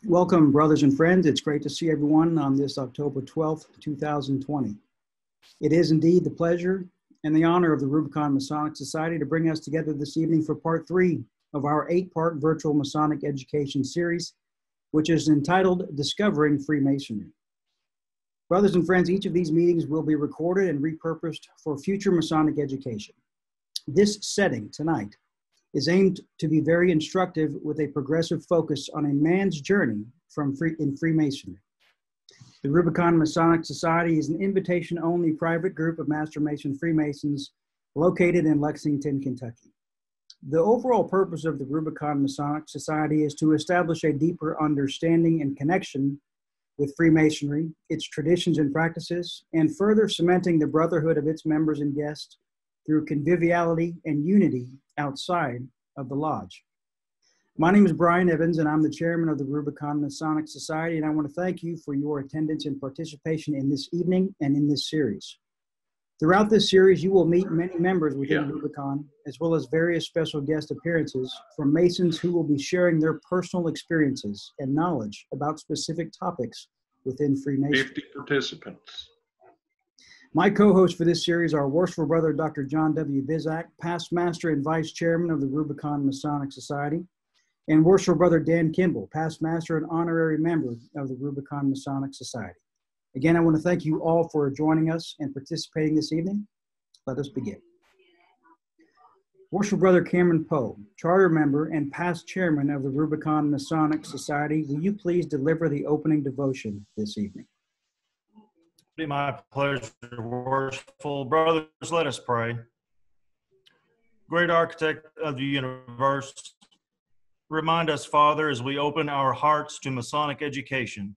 Welcome, brothers and friends. It's great to see everyone on this October 12th, 2020. It is indeed the pleasure and the honor of the Rubicon Masonic Society to bring us together this evening for part 3 of our 8-part virtual Masonic education series, which is entitled Discovering Freemasonry. Brothers and friends, each of these meetings will be recorded and repurposed for future Masonic education. This setting tonight is aimed to be very instructive with a progressive focus on a man's journey in Freemasonry. The Rubicon Masonic Society is an invitation-only private group of Master Mason Freemasons located in Lexington, Kentucky. The overall purpose of the Rubicon Masonic Society is to establish a deeper understanding and connection with Freemasonry, its traditions and practices, and further cementing the brotherhood of its members and guests through conviviality and unity outside of the lodge. My name is Brian Evans, and I'm the chairman of the Rubicon Masonic Society, and I want to thank you for your attendance and participation in this evening and in this series. Throughout this series, you will meet many members within Rubicon, as well as various special guest appearances from Masons who will be sharing their personal experiences and knowledge about specific topics within Freemasonry. 50 participants. My co-hosts for this series are worshipful brother Dr. John W. Bizak, past master and vice chairman of the Rubicon Masonic Society, and worshipful brother Dan Kimball, past master and honorary member of the Rubicon Masonic Society. Again, I want to thank you all for joining us and participating this evening. Let us begin. Worshipful brother Cameron Poe, charter member and past chairman of the Rubicon Masonic Society, will you please deliver the opening devotion this evening? Be my pleasure, worshipful brothers. Let us pray. Great architect of the universe, remind us, Father, as we open our hearts to Masonic education,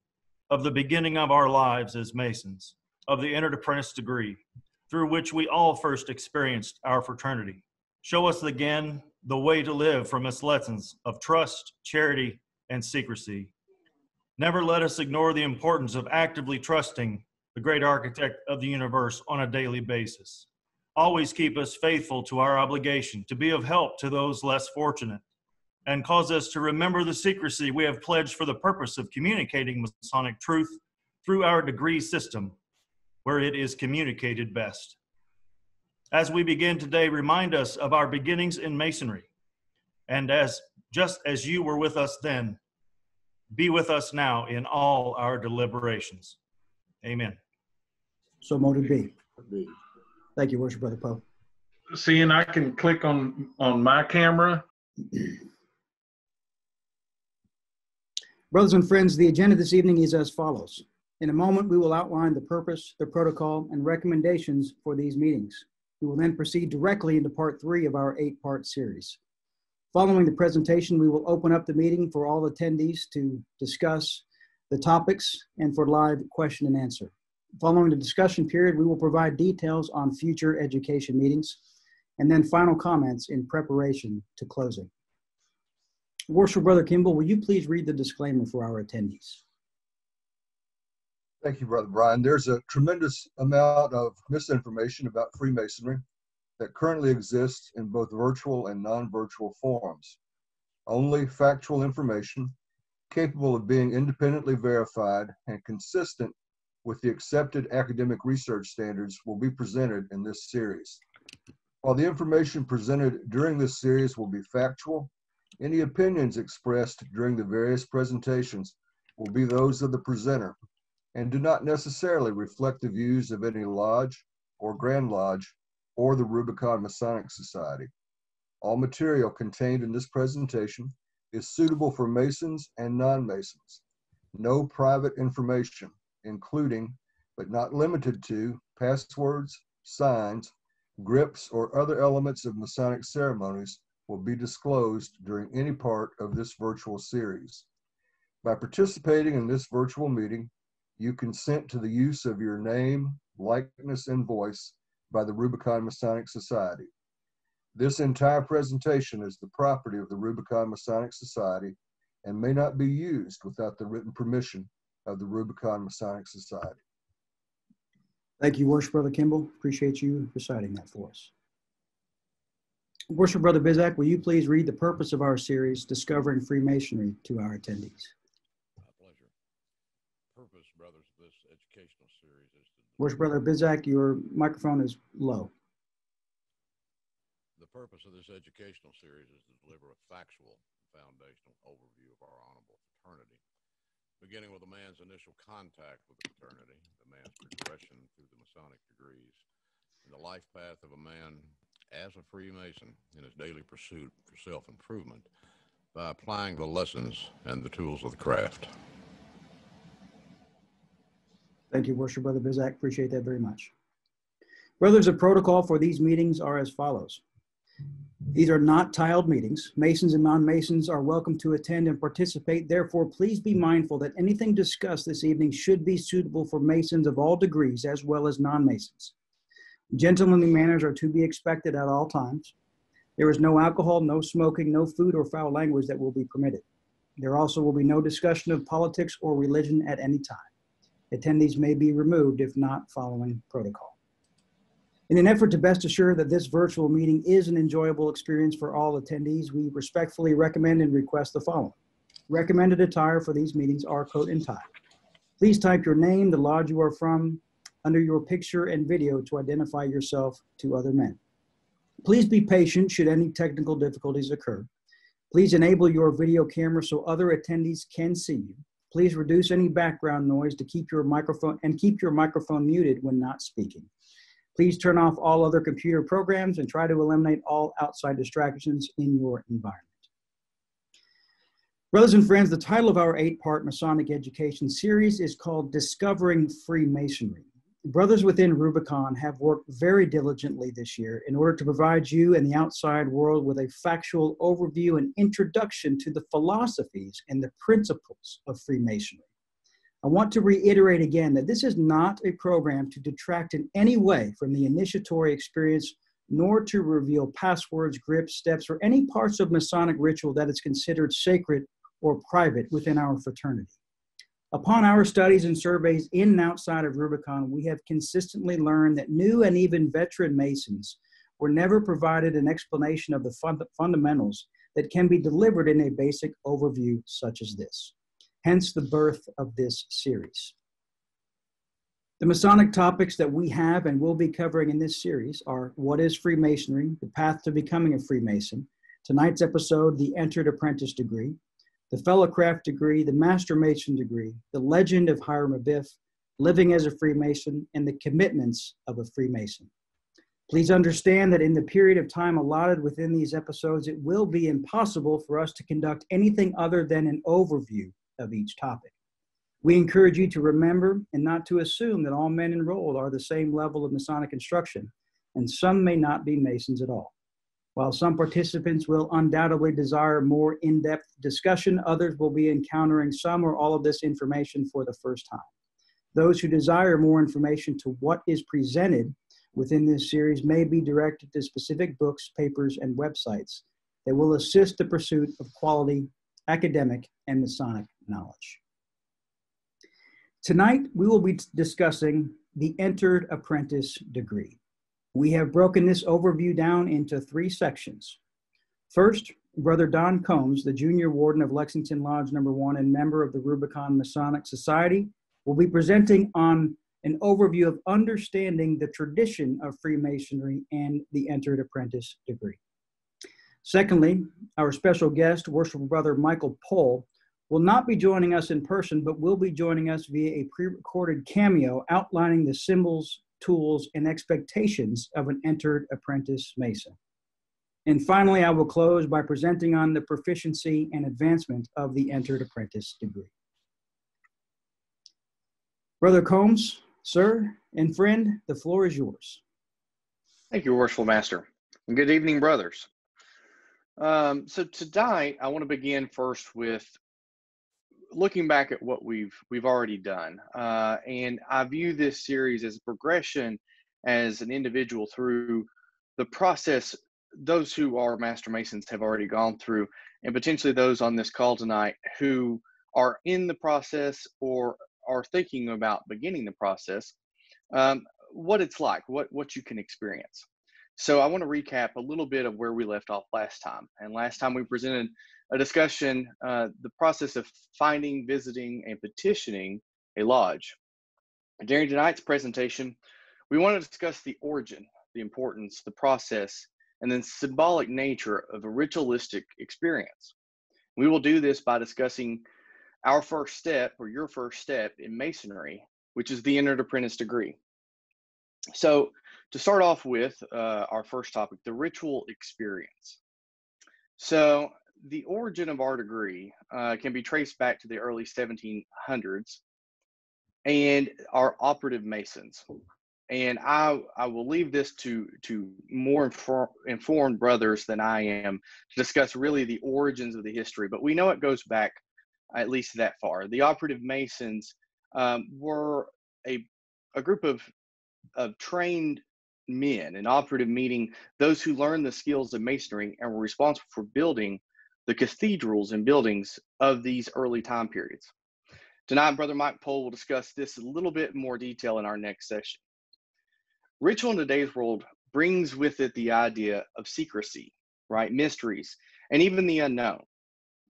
of the beginning of our lives as Masons, of the entered apprentice degree, through which we all first experienced our fraternity. Show us again the way to live from its lessons of trust, charity, and secrecy. Never let us ignore the importance of actively trusting the great architect of the universe on a daily basis. Always keep us faithful to our obligation to be of help to those less fortunate, and cause us to remember the secrecy we have pledged for the purpose of communicating Masonic truth through our degree system, where it is communicated best. As we begin today, remind us of our beginnings in Masonry, and just as you were with us then, be with us now in all our deliberations. Amen. So motive be. Thank you, worship brother Poe. See, and I can click on my camera. Brothers and friends, the agenda this evening is as follows. In a moment, we will outline the purpose, the protocol, and recommendations for these meetings. We will then proceed directly into part 3 of our 8-part series. Following the presentation, we will open up the meeting for all attendees to discuss the topics and for live question and answer. Following the discussion period, we will provide details on future education meetings and then final comments in preparation to closing. Worshipful brother Kimball, will you please read the disclaimer for our attendees? Thank you, Brother Brian. There's a tremendous amount of misinformation about Freemasonry that currently exists in both virtual and non-virtual forms. Only factual information capable of being independently verified and consistent with the accepted academic research standards will be presented in this series. While the information presented during this series will be factual, any opinions expressed during the various presentations will be those of the presenter and do not necessarily reflect the views of any lodge or Grand Lodge or the Rubicon Masonic Society. All material contained in this presentation is suitable for Masons and non-Masons. No private information, including, but not limited to, passwords, signs, grips, or other elements of Masonic ceremonies will be disclosed during any part of this virtual series. By participating in this virtual meeting, you consent to the use of your name, likeness, and voice by the Rubicon Masonic Society. This entire presentation is the property of the Rubicon Masonic Society and may not be used without the written permission of the Rubicon Masonic Society. Thank you, worship brother Kimball. Appreciate you reciting that for us. Worship brother Bizak, will you please read the purpose of our series, Discovering Freemasonry, to our attendees? purpose, brothers, of this educational series is to... Worship Brother Bizak, your microphone is low. The purpose of this educational series is to deliver a factual foundational overview of our honorable fraternity, beginning with a man's initial contact with the fraternity, the man's progression through the Masonic degrees, and the life path of a man as a Freemason in his daily pursuit for self-improvement by applying the lessons and the tools of the craft. Thank you, Worship Brother Bizak. Appreciate that very much. Brothers, the protocol for these meetings are as follows. These are not tiled meetings. Masons and non-Masons are welcome to attend and participate. Therefore, please be mindful that anything discussed this evening should be suitable for Masons of all degrees as well as non-Masons. Gentlemanly manners are to be expected at all times. There is no alcohol, no smoking, no food or foul language that will be permitted. There also will be no discussion of politics or religion at any time. Attendees may be removed if not following protocol. In an effort to best assure that this virtual meeting is an enjoyable experience for all attendees, we respectfully recommend and request the following. Recommended attire for these meetings are coat and tie. Please type your name, the lodge you are from, under your picture and video to identify yourself to other men. Please be patient should any technical difficulties occur. Please enable your video camera so other attendees can see you. Please reduce any background noise to keep your microphone muted when not speaking. Please turn off all other computer programs and try to eliminate all outside distractions in your environment. Brothers and friends, the title of our 8-part Masonic education series is called Discovering Freemasonry. Brothers within Rubicon have worked very diligently this year in order to provide you and the outside world with a factual overview and introduction to the philosophies and the principles of Freemasonry. I want to reiterate again that this is not a program to detract in any way from the initiatory experience, nor to reveal passwords, grips, steps, or any parts of Masonic ritual that is considered sacred or private within our fraternity. Upon our studies and surveys in and outside of Rubicon, we have consistently learned that new and even veteran Masons were never provided an explanation of the fundamentals that can be delivered in a basic overview such as this. Hence the birth of this series. The Masonic topics that we have and will be covering in this series are what is Freemasonry, the path to becoming a Freemason, tonight's episode, the Entered Apprentice degree, the Fellowcraft degree, the Master Mason degree, the legend of Hiram Abiff, living as a Freemason, and the commitments of a Freemason. Please understand that in the period of time allotted within these episodes, it will be impossible for us to conduct anything other than an overview of each topic. We encourage you to remember and not to assume that all men enrolled are the same level of Masonic instruction, and some may not be Masons at all. While some participants will undoubtedly desire more in-depth discussion, others will be encountering some or all of this information for the first time. Those who desire more information to what is presented within this series may be directed to specific books, papers, and websites that will assist the pursuit of quality academic and Masonic knowledge. Tonight, we will be discussing the Entered Apprentice degree. We have broken this overview down into 3 sections. First, Brother Don Combs, the Junior Warden of Lexington Lodge No. 1 and member of the Rubicon Masonic Society, will be presenting on an overview of understanding the tradition of Freemasonry and the Entered Apprentice degree. Secondly, our special guest, Worshipful Brother Michael Pohl, will not be joining us in person, but will be joining us via a pre-recorded cameo outlining the symbols, tools, and expectations of an Entered Apprentice Mason. And finally, I will close by presenting on the proficiency and advancement of the Entered Apprentice degree. Brother Combs, sir and friend, the floor is yours. Thank you, Worshipful Master. And good evening, brothers. So tonight, I want to begin first with looking back at what we've already done. And I view this series as a progression as an individual through the process those who are Master Masons have already gone through, and potentially those on this call tonight who are in the process or are thinking about beginning the process, what it's like, what you can experience. So I want to recap a little bit of where we left off last time. And last time we presented a discussion, the process of finding, visiting, and petitioning a lodge. During tonight's presentation, we want to discuss the origin, the importance, the process, and the symbolic nature of a ritualistic experience. We will do this by discussing our first step, or your first step in Masonry, which is the entered apprentice degree. So to start off with our first topic, the ritual experience. So the origin of our degree can be traced back to the early 1700s and our operative Masons. And I will leave this to more informed brothers than I am to discuss really the origins of the history, but we know it goes back at least that far. The operative Masons were a group of trained men, and operative meaning those who learned the skills of Masonry and were responsible for building the cathedrals and buildings of these early time periods. Tonight, Brother Mike Pohl will discuss this a little bit more detail in our next session. Ritual in today's world brings with it the idea of secrecy, right? Mysteries, and even the unknown.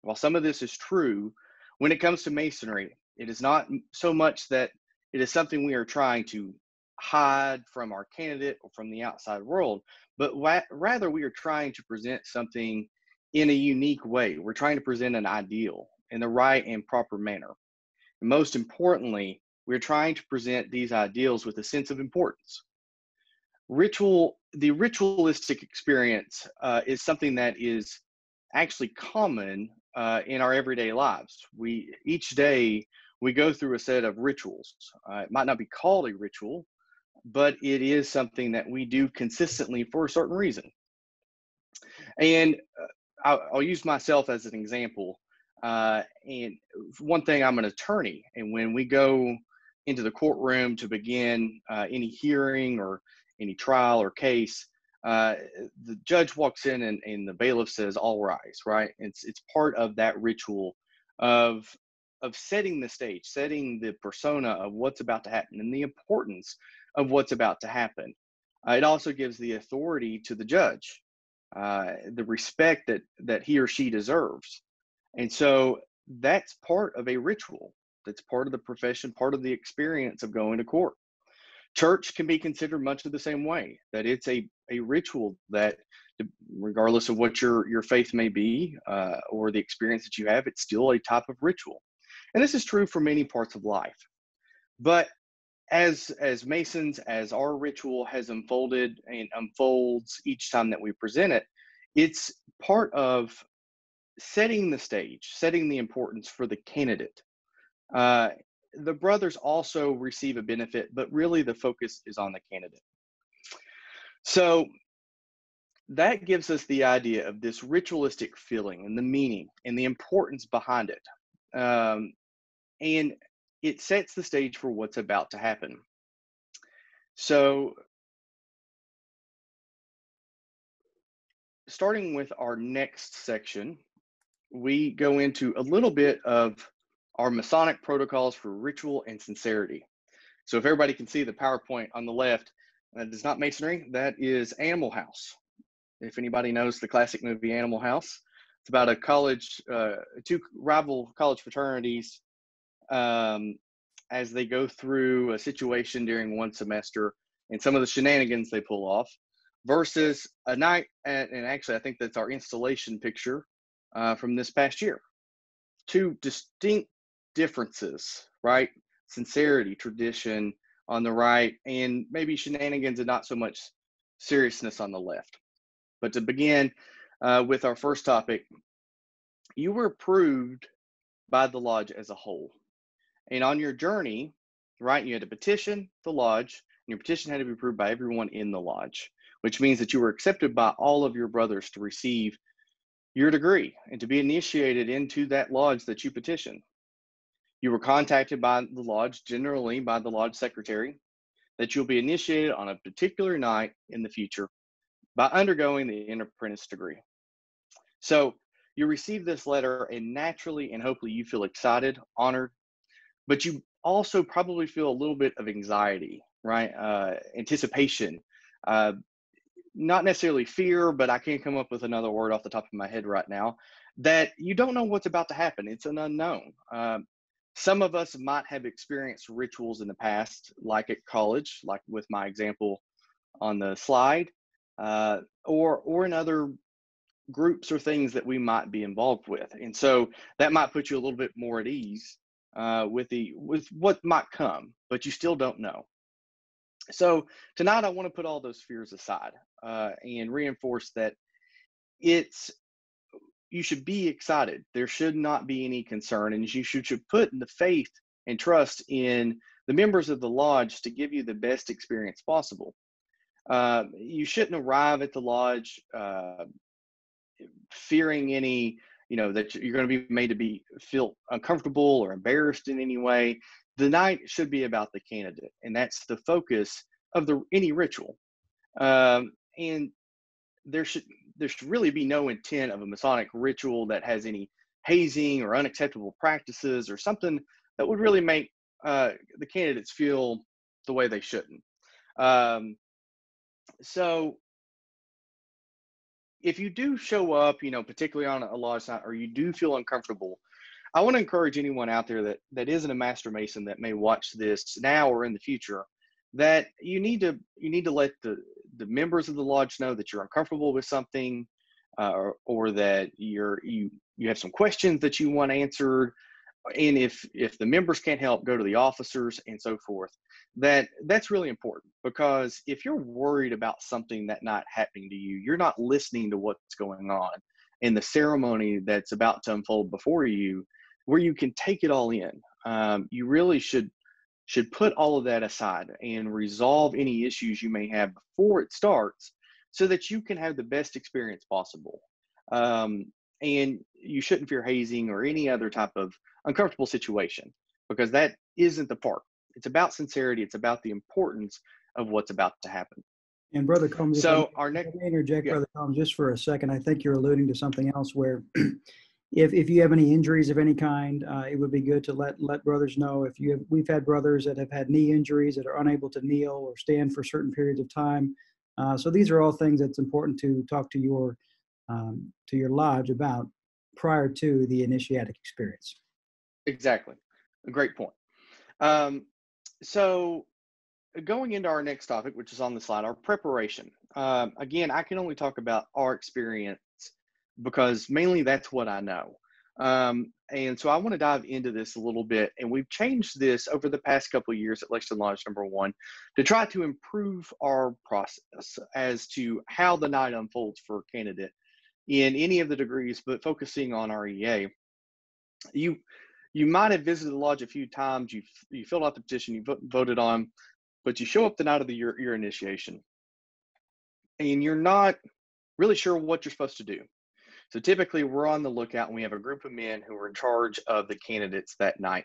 While some of this is true, when it comes to Masonry, it is not so much that it is something we are trying to hide from our candidate or from the outside world, but rather we are trying to present something in a unique way. We're trying to present an ideal in the right and proper manner. And most importantly, we're trying to present these ideals with a sense of importance. The ritualistic experience is something that is actually common in our everyday lives. Each day we go through a set of rituals. It might not be called a ritual, but it is something that we do consistently for a certain reason. And I'll use myself as an example. And one thing, I'm an attorney, and when we go into the courtroom to begin any hearing or any trial or case, the judge walks in and the bailiff says, "All rise," right? It's part of that ritual of setting the stage, setting the persona of what's about to happen and the importance of what's about to happen. It also gives the authority to the judge, the respect that he or she deserves. And so that's part of a ritual. That's part of the profession, part of the experience of going to court. Church can be considered much of the same way, that it's a ritual that, regardless of what your faith may be or the experience that you have, it's still a type of ritual. And this is true for many parts of life. But as Masons, as our ritual has unfolded and unfolds each time that we present it, it's part of setting the stage, setting the importance for the candidate. The brothers also receive a benefit, but really the focus is on the candidate. So that gives us the idea of this ritualistic feeling and the meaning and the importance behind it. And it sets the stage for what's about to happen. So starting with our next section, we go into a little bit of our Masonic protocols for ritual and sincerity. So if everybody can see the PowerPoint on the left, that is not Masonry, that is Animal House. If anybody knows the classic movie Animal House, it's about a college, two rival college fraternities as they go through a situation during one semester and some of the shenanigans they pull off versus a night at, and actually I think that's our installation picture from this past year. Two distinct differences, right? Sincerity, tradition on the right, and maybe shenanigans and not so much seriousness on the left. But to begin with our first topic, you were approved by the lodge as a whole. And on your journey, right, you had to petition the lodge, and your petition had to be approved by everyone in the lodge, which means that you were accepted by all of your brothers to receive your degree and to be initiated into that lodge that you petitioned. You were contacted by the lodge, generally by the lodge secretary, that you'll be initiated on a particular night in the future by undergoing the apprentice degree. So you receive this letter, and naturally and hopefully you feel excited, honored, but you also probably feel a little bit of anxiety, right? Anticipation, not necessarily fear, but I can't come up with another word off the top of my head right now, that you don't know what's about to happen. It's an unknown. Some of us might have experienced rituals in the past, like at college, like with my example on the slide, or in other groups or things that we might be involved with. And so that might put you a little bit more at ease with what might come, but you still don't know. So tonight I want to put all those fears aside and reinforce that you should be excited. There should not be any concern, and you should put the faith and trust in the members of the lodge to give you the best experience possible. You shouldn't arrive at the lodge fearing any, that you're going to be made to feel uncomfortable or embarrassed in any way. The night should be about the candidate, and that's the focus of any ritual. And there should really be no intent of a Masonic ritual that has any hazing or unacceptable practices or something that would really make the candidates feel the way they shouldn't. So if you do show up, particularly on a lodge night, or you do feel uncomfortable, I want to encourage anyone out there that isn't a Master Mason that may watch this now or in the future, that you need to let the members of the lodge know that you're uncomfortable with something, or that you have some questions that you want answered. And if the members can't help, go to the officers and so forth. That's really important, because if you're worried about something that night happening to you, you're not listening to what's going on in the ceremony that's about to unfold before you, where you can take it all in. You really should put all of that aside and resolve any issues you may have before it starts, so that you can have the best experience possible. And you shouldn't fear hazing or any other type of uncomfortable situation, because that isn't the part. It's about sincerity. It's about the importance of what's about to happen. And Brother Combs, so our next, let me interject, yeah. Brother Combs, just for a second. I think you're alluding to something else where if you have any injuries of any kind, it would be good to let brothers know. We've had brothers that have had knee injuries that are unable to kneel or stand for certain periods of time. So these are all things that's important to talk to your lodge about prior to the initiatic experience. Exactly. A great point. So going into our next topic, which is on the slide, our preparation. Again, I can only talk about our experience because mainly that's what I know. And so I want to dive into this a little bit. And we've changed this over the past couple of years at Lexington Lodge #1 to try to improve our process as to how the night unfolds for a candidate in any of the degrees, but focusing on our EA. You might have visited the lodge a few times, you filled out the petition, you voted on, but you show up the night of your initiation, and you're not really sure what you're supposed to do. So typically we're on the lookout, and we have a group of men who are in charge of the candidates that night,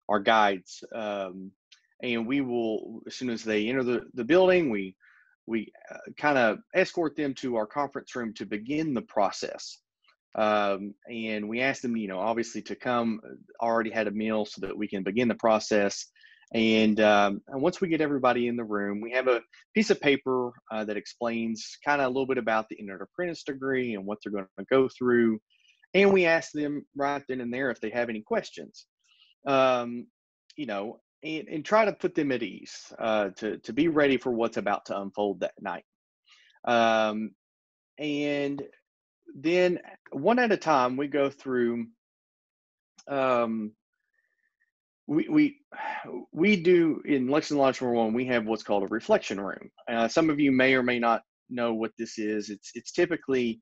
our guides. And we will, as soon as they enter the building, we kind of escort them to our conference room to begin the process. And we ask them, obviously to come already had a meal so that we can begin the process. And once we get everybody in the room, we have a piece of paper that explains kind of a little bit about the apprentice degree and what they're going to go through. And we ask them right then and there if they have any questions, and try to put them at ease to be ready for what's about to unfold that night. And then one at a time, we go through, we do in Lexington Lodge #1, we have what's called a reflection room. Some of you may or may not know what this is. It's typically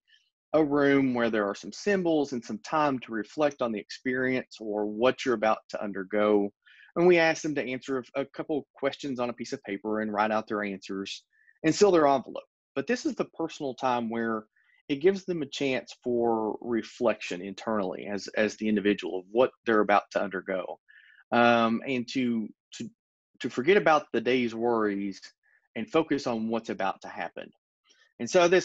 a room where there are some symbols and some time to reflect on the experience or what you're about to undergo. And we ask them to answer a couple questions on a piece of paper and write out their answers and seal their envelope. But this is the personal time where it gives them a chance for reflection internally as the individual of what they're about to undergo, and to forget about the day's worries and focus on what's about to happen. And so they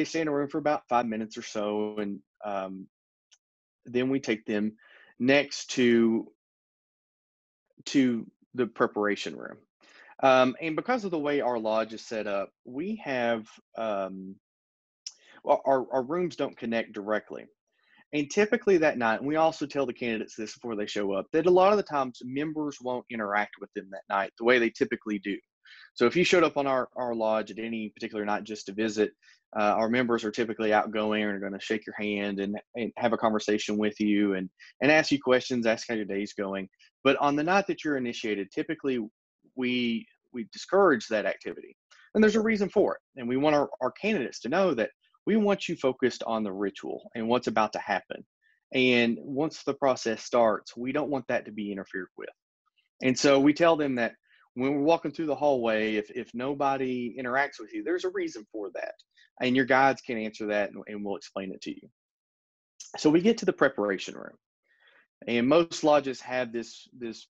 stay in a room for about 5 minutes or so, and then we take them next to the preparation room. And because of the way our lodge is set up, we have our rooms don't connect directly. And typically that night, and we also tell the candidates this before they show up, that a lot of the times members won't interact with them that night the way they typically do. So if you showed up on our lodge at any particular night just to visit, our members are typically outgoing and are going to shake your hand and have a conversation with you and ask you questions, ask how your day's going. But on the night that you're initiated, typically we discourage that activity. And there's a reason for it. And we want our candidates to know that we want you focused on the ritual and what's about to happen. And once the process starts, we don't want that to be interfered with. And so we tell them that when we're walking through the hallway, if nobody interacts with you, there's a reason for that. And your guides can answer that and we'll explain it to you. So we get to the preparation room. And most lodges have this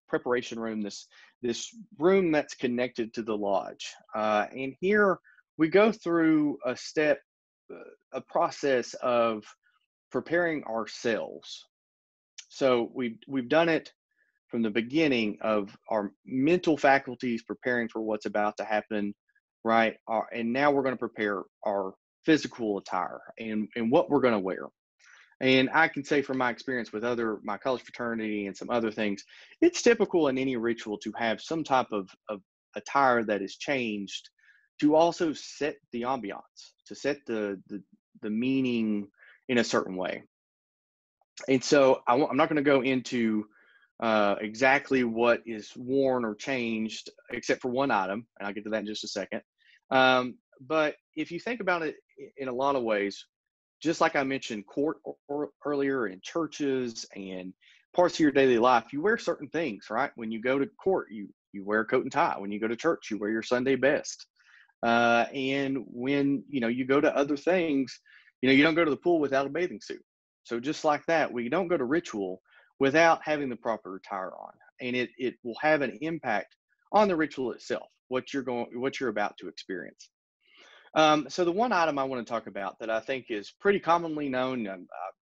preparation room, this room that's connected to the lodge. And here we go through a process of preparing ourselves. So we've done it from the beginning of our mental faculties preparing for what's about to happen, right? And now we're going to prepare our physical attire and what we're going to wear. And I can say from my experience with my college fraternity and some other things, it's typical in any ritual to have some type of attire that is changed to also set the ambiance, to set the meaning in a certain way. And so I'm not going to go into exactly what is worn or changed, except for one item, and I'll get to that in just a second. But if you think about it in a lot of ways, just like I mentioned court earlier, in churches and parts of your daily life, you wear certain things, right? When you go to court, you wear a coat and tie. When you go to church, you wear your Sunday best. And when you go to other things, you don't go to the pool without a bathing suit. So just like that, we don't go to ritual without having the proper attire on, and it will have an impact on the ritual itself, what you're about to experience. So the one item I want to talk about that I think is pretty commonly known,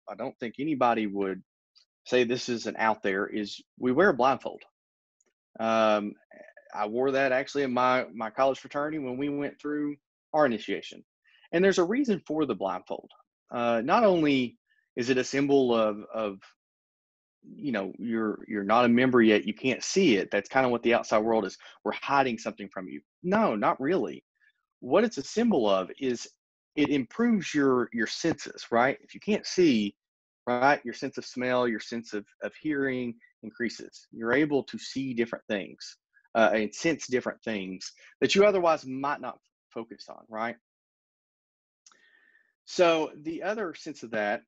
I don't think anybody would say this isn't out there, is we wear a blindfold. I wore that actually in my college fraternity when we went through our initiation. And there's a reason for the blindfold. Not only is it a symbol of you're not a member yet, you can't see it. That's kind of what the outside world is. We're hiding something from you. No, not really. What it's a symbol of is it improves your senses, right? If you can't see, right, your sense of smell, your sense of hearing increases. You're able to see different things and sense different things that you otherwise might not focus on, right? So the other sense of that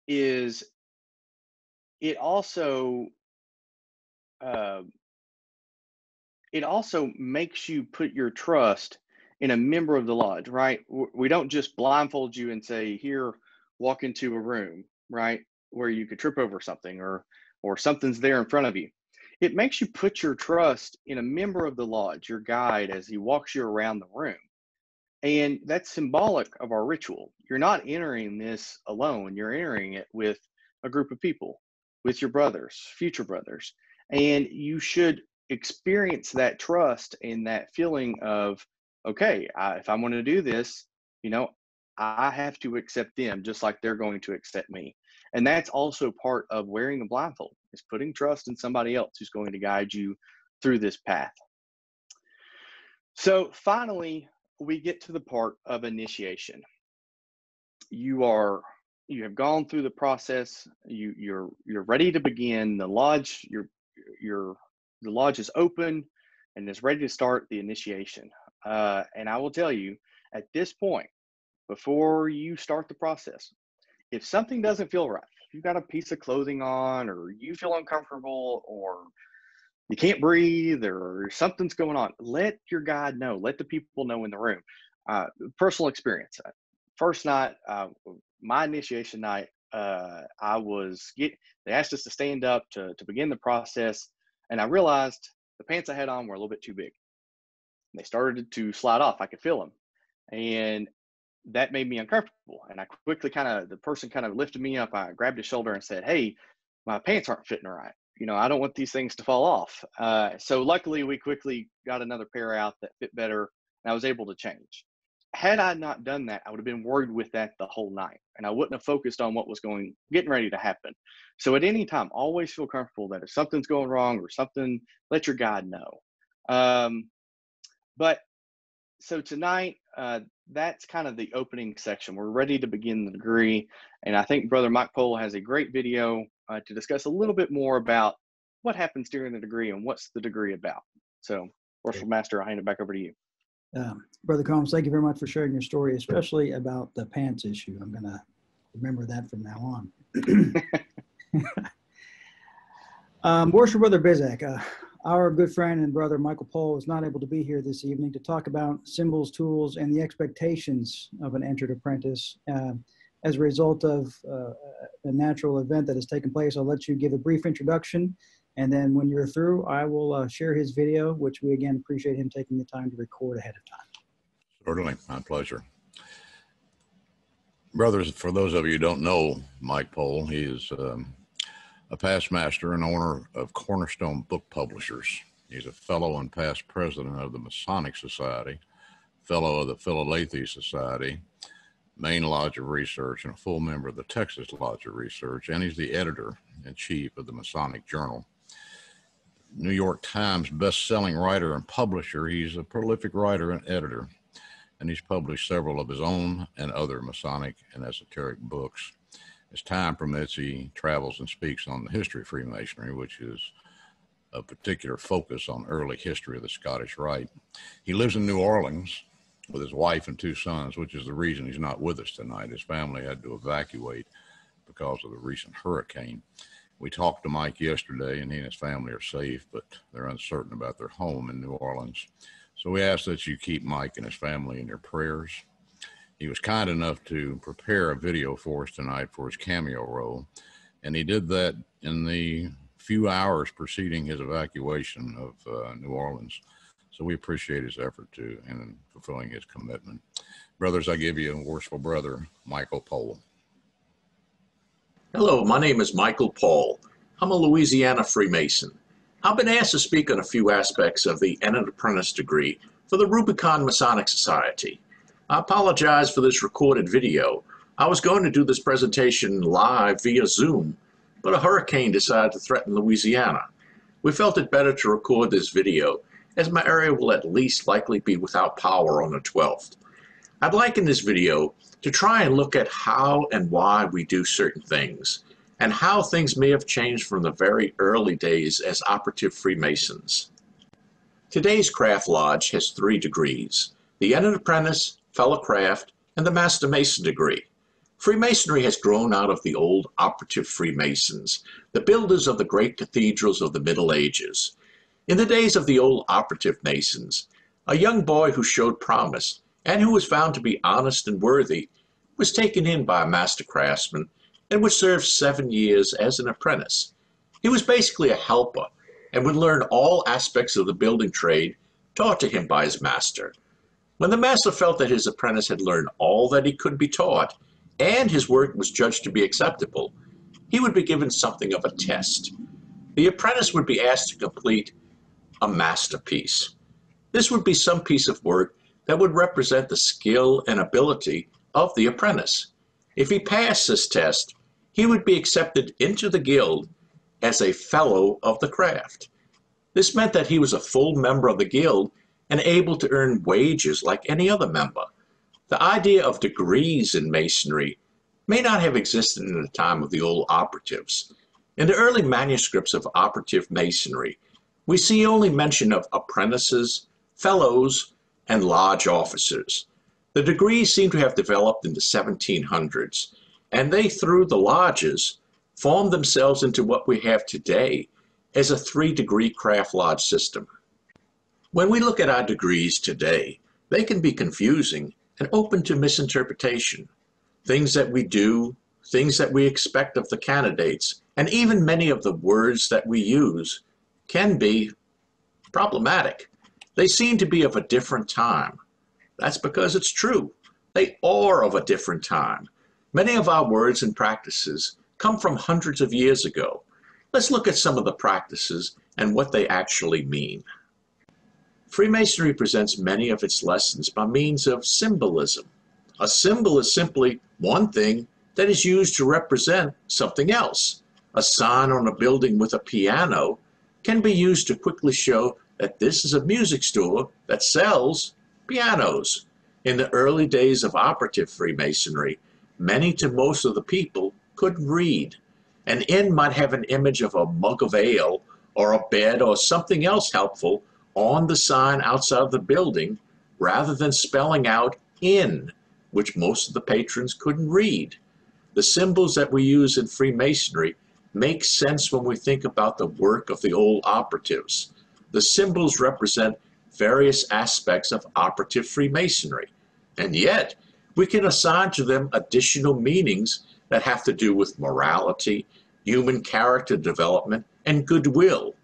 is it also makes you put your trust in a member of the lodge, right? We don't just blindfold you and say, here, walk into a room, right, where you could trip over something or something's there in front of you. It makes you put your trust in a member of the lodge, your guide, as he walks you around the room. And that's symbolic of our ritual. You're not entering this alone. You're entering it with a group of people, with your brothers, future brothers. And you should experience that trust and that feeling of, okay, if I'm going to do this, I have to accept them just like they're going to accept me. And that's also part of wearing a blindfold, is putting trust in somebody else who's going to guide you through this path. So finally, we get to the part of initiation. You have gone through the process. You're ready to begin. The lodge, the lodge is open and is ready to start the initiation. And I will tell you, at this point, before you start the process, if something doesn't feel right, if you've got a piece of clothing on, or you feel uncomfortable, or you can't breathe, or something's going on, let your guide know. Let the people know in the room. Personal experience. First night, my initiation night, they asked us to stand up to begin the process, and I realized the pants I had on were a little bit too big. They started to slide off. I could feel them, and that made me uncomfortable. And I quickly the person lifted me up. I grabbed his shoulder and said, "Hey, my pants aren't fitting right. I don't want these things to fall off." So luckily we quickly got another pair out that fit better, and I was able to change. had I not done that, I would have been worried with that the whole night, and I wouldn't have focused on what was getting ready to happen. So at any time, always feel comfortable that if something's going wrong or something, let your guide know. But so tonight, that's kind of the opening section. We're ready to begin the degree, and I think Brother Mike Pohl has a great video to discuss a little bit more about what happens during the degree and what's the degree about. So, Worshipful Master, I'll hand it back over to you. Brother Combs, thank you very much for sharing your story, especially about the pants issue. I'm going to remember that from now on. Worship Brother Bizek, our good friend and brother Michael Pohl is not able to be here this evening to talk about symbols, tools, and the expectations of an entered apprentice. As a result of a natural event that has taken place, I'll let you give a brief introduction, and then when you're through, I will share his video, which we again appreciate him taking the time to record ahead of time. Certainly, my pleasure. Brothers, for those of you who don't know Mike Pohl, he is a past master and owner of Cornerstone Book Publishers. He's a fellow and past president of the Masonic Society, fellow of the Philadelphia Society, Maine Lodge of Research, and a full member of the Texas Lodge of Research, and he's the editor-in-chief of the Masonic Journal. New York Times best-selling writer and publisher. He's a prolific writer and editor, and he's published several of his own and other Masonic and esoteric books. As time permits, he travels and speaks on the history of Freemasonry, which is a particular focus on early history of the Scottish Rite. He lives in New Orleans with his wife and 2 sons, which is the reason he's not with us tonight. His family had to evacuate because of the recent hurricane. We talked to Mike yesterday, and he and his family are safe, but they're uncertain about their home in New Orleans. So we ask that you keep Mike and his family in your prayers. He was kind enough to prepare a video for us tonight for his cameo role, and he did that in the few hours preceding his evacuation of New Orleans. So we appreciate his effort too in fulfilling his commitment. Brothers, I give you a worshipful brother, Michael Pohl. Hello, my name is Michael Pohl. I'm a Louisiana Freemason. I've been asked to speak on a few aspects of the Entered Apprentice degree for the Rubicon Masonic Society. I apologize for this recorded video. I was going to do this presentation live via Zoom, but a hurricane decided to threaten Louisiana. We felt it better to record this video, as my area will at least likely be without power on the 12th. I'd like in this video to try and look at how and why we do certain things, and how things may have changed from the very early days as operative Freemasons. Today's craft lodge has 3 degrees: the Entered Apprentice, Fellow Craft, and the Master Mason degree. Freemasonry has grown out of the old operative Freemasons, the builders of the great cathedrals of the Middle Ages. In the days of the old operative Masons, a young boy who showed promise and who was found to be honest and worthy was taken in by a master craftsman and would serve 7 years as an apprentice. He was basically a helper and would learn all aspects of the building trade taught to him by his master. When the master felt that his apprentice had learned all that he could be taught and his work was judged to be acceptable, he would be given something of a test. The apprentice would be asked to complete a masterpiece. This would be some piece of work that would represent the skill and ability of the apprentice. If he passed this test, he would be accepted into the guild as a fellow of the craft. This meant that he was a full member of the guild and able to earn wages like any other member. The idea of degrees in Masonry may not have existed in the time of the old operatives. In the early manuscripts of operative Masonry, we see only mention of apprentices, fellows, and lodge officers. The degrees seem to have developed in the 1700s, and they, through the lodges, formed themselves into what we have today as a 3-degree craft lodge system. When we look at our degrees today, they can be confusing and open to misinterpretation. Things that we do, things that we expect of the candidates, and even many of the words that we use can be problematic. They seem to be of a different time. That's because it's true. They are of a different time. Many of our words and practices come from hundreds of years ago. Let's look at some of the practices and what they actually mean. Freemasonry presents many of its lessons by means of symbolism. A symbol is simply one thing that is used to represent something else. A sign on a building with a piano can be used to quickly show that this is a music store that sells pianos. In the early days of operative Freemasonry, many to most of the people couldn't read. An inn might have an image of a mug of ale or a bed or something else helpful on the sign outside of the building rather than spelling out inn, which most of the patrons couldn't read. The symbols that we use in Freemasonry make sense when we think about the work of the old operatives. The symbols represent various aspects of operative Freemasonry, and yet we can assign to them additional meanings that have to do with morality, human character development, and goodwill.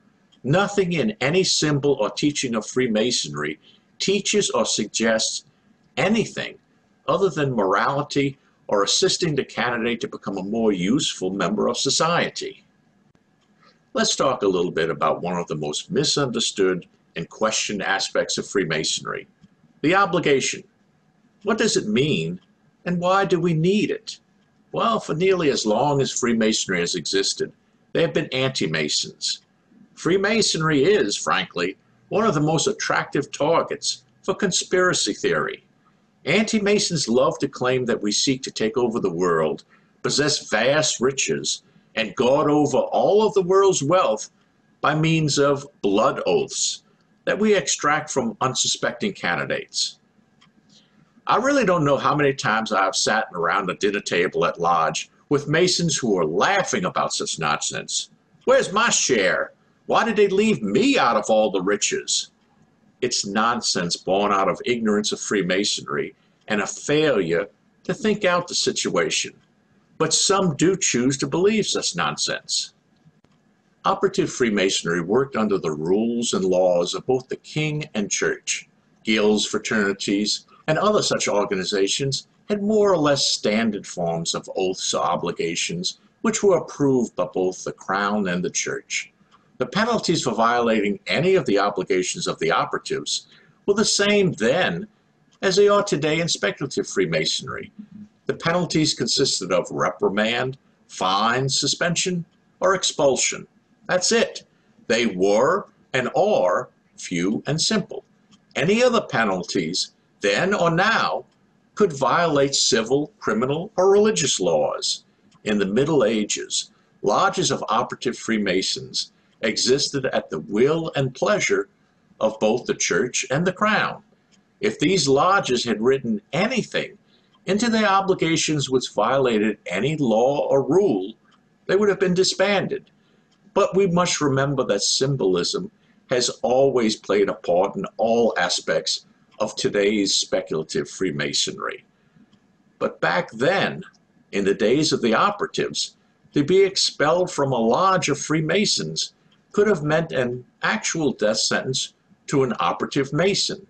Nothing in any symbol or teaching of Freemasonry teaches or suggests anything other than morality or assisting the candidate to become a more useful member of society. Let's talk a little bit about one of the most misunderstood and questioned aspects of Freemasonry, the obligation. What does it mean, and why do we need it? Well, for nearly as long as Freemasonry has existed, there have been anti-Masons. Freemasonry is, frankly, one of the most attractive targets for conspiracy theory. Anti-Masons love to claim that we seek to take over the world, possess vast riches, and guard over all of the world's wealth by means of blood oaths that we extract from unsuspecting candidates. I really don't know how many times I have sat around a dinner table at Lodge with Masons who are laughing about such nonsense. Where's my share? Why did they leave me out of all the riches? It's nonsense born out of ignorance of Freemasonry and a failure to think out the situation. But some do choose to believe such nonsense. Operative Freemasonry worked under the rules and laws of both the king and church. Guilds, fraternities, and other such organizations had more or less standard forms of oaths or obligations which were approved by both the crown and the church. The penalties for violating any of the obligations of the operatives were the same then as they are today in speculative Freemasonry. The penalties consisted of reprimand, fine, suspension, or expulsion. That's it. They were and are few and simple. Any other penalties, then or now, could violate civil, criminal, or religious laws. In the Middle Ages, lodges of operative Freemasons existed at the will and pleasure of both the church and the crown. If these lodges had written anything into their obligations which violated any law or rule, they would have been disbanded. But we must remember that symbolism has always played a part in all aspects of today's speculative Freemasonry. But back then, in the days of the operatives, to be expelled from a lodge of Freemasons could have meant an actual death sentence to an operative Mason.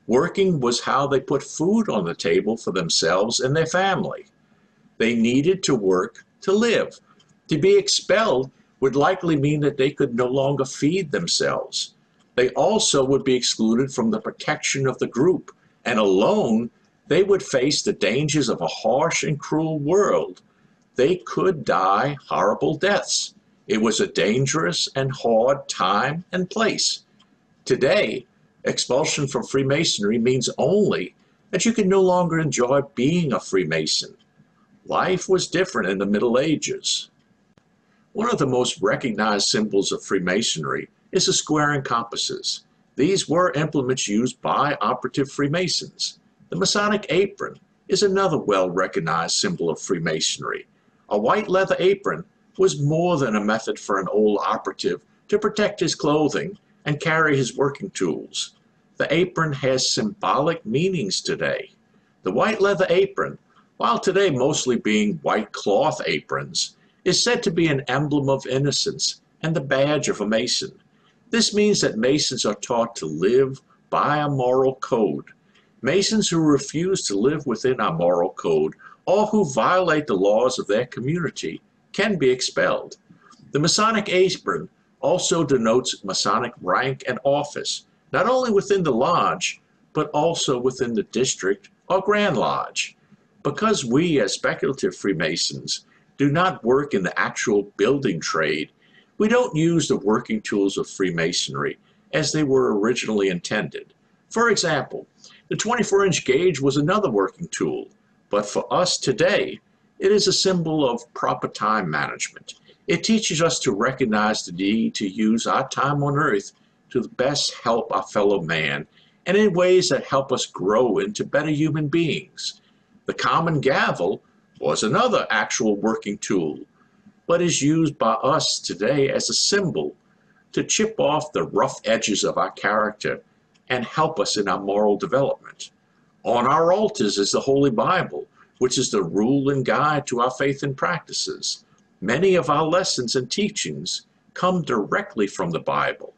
Working was how they put food on the table for themselves and their family. They needed to work to live. To be expelled would likely mean that they could no longer feed themselves. They also would be excluded from the protection of the group, and alone they would face the dangers of a harsh and cruel world. They could die horrible deaths. It was a dangerous and hard time and place. Today, expulsion from Freemasonry means only that you can no longer enjoy being a Freemason. Life was different in the Middle Ages. One of the most recognized symbols of Freemasonry is the square and compasses. These were implements used by operative Freemasons. The Masonic apron is another well-recognized symbol of Freemasonry. A white leather apron was more than a method for an old operative to protect his clothing and carry his working tools. The apron has symbolic meanings today. The white leather apron, while today mostly being white cloth aprons, is said to be an emblem of innocence and the badge of a Mason. This means that Masons are taught to live by a moral code. Masons who refuse to live within our moral code or who violate the laws of their community can be expelled. The Masonic apron also denotes Masonic rank and office. not only within the lodge, but also within the district or Grand Lodge. Because we as speculative Freemasons do not work in the actual building trade, we don't use the working tools of Freemasonry as they were originally intended. For example, the 24-inch gauge was another working tool, but for us today, it is a symbol of proper time management. It teaches us to recognize the need to use our time on earth to the best help our fellow man and in ways that help us grow into better human beings. The common gavel was another actual working tool, but is used by us today as a symbol to chip off the rough edges of our character and help us in our moral development. On our altars is the Holy Bible, which is the rule and guide to our faith and practices. Many of our lessons and teachings come directly from the Bible.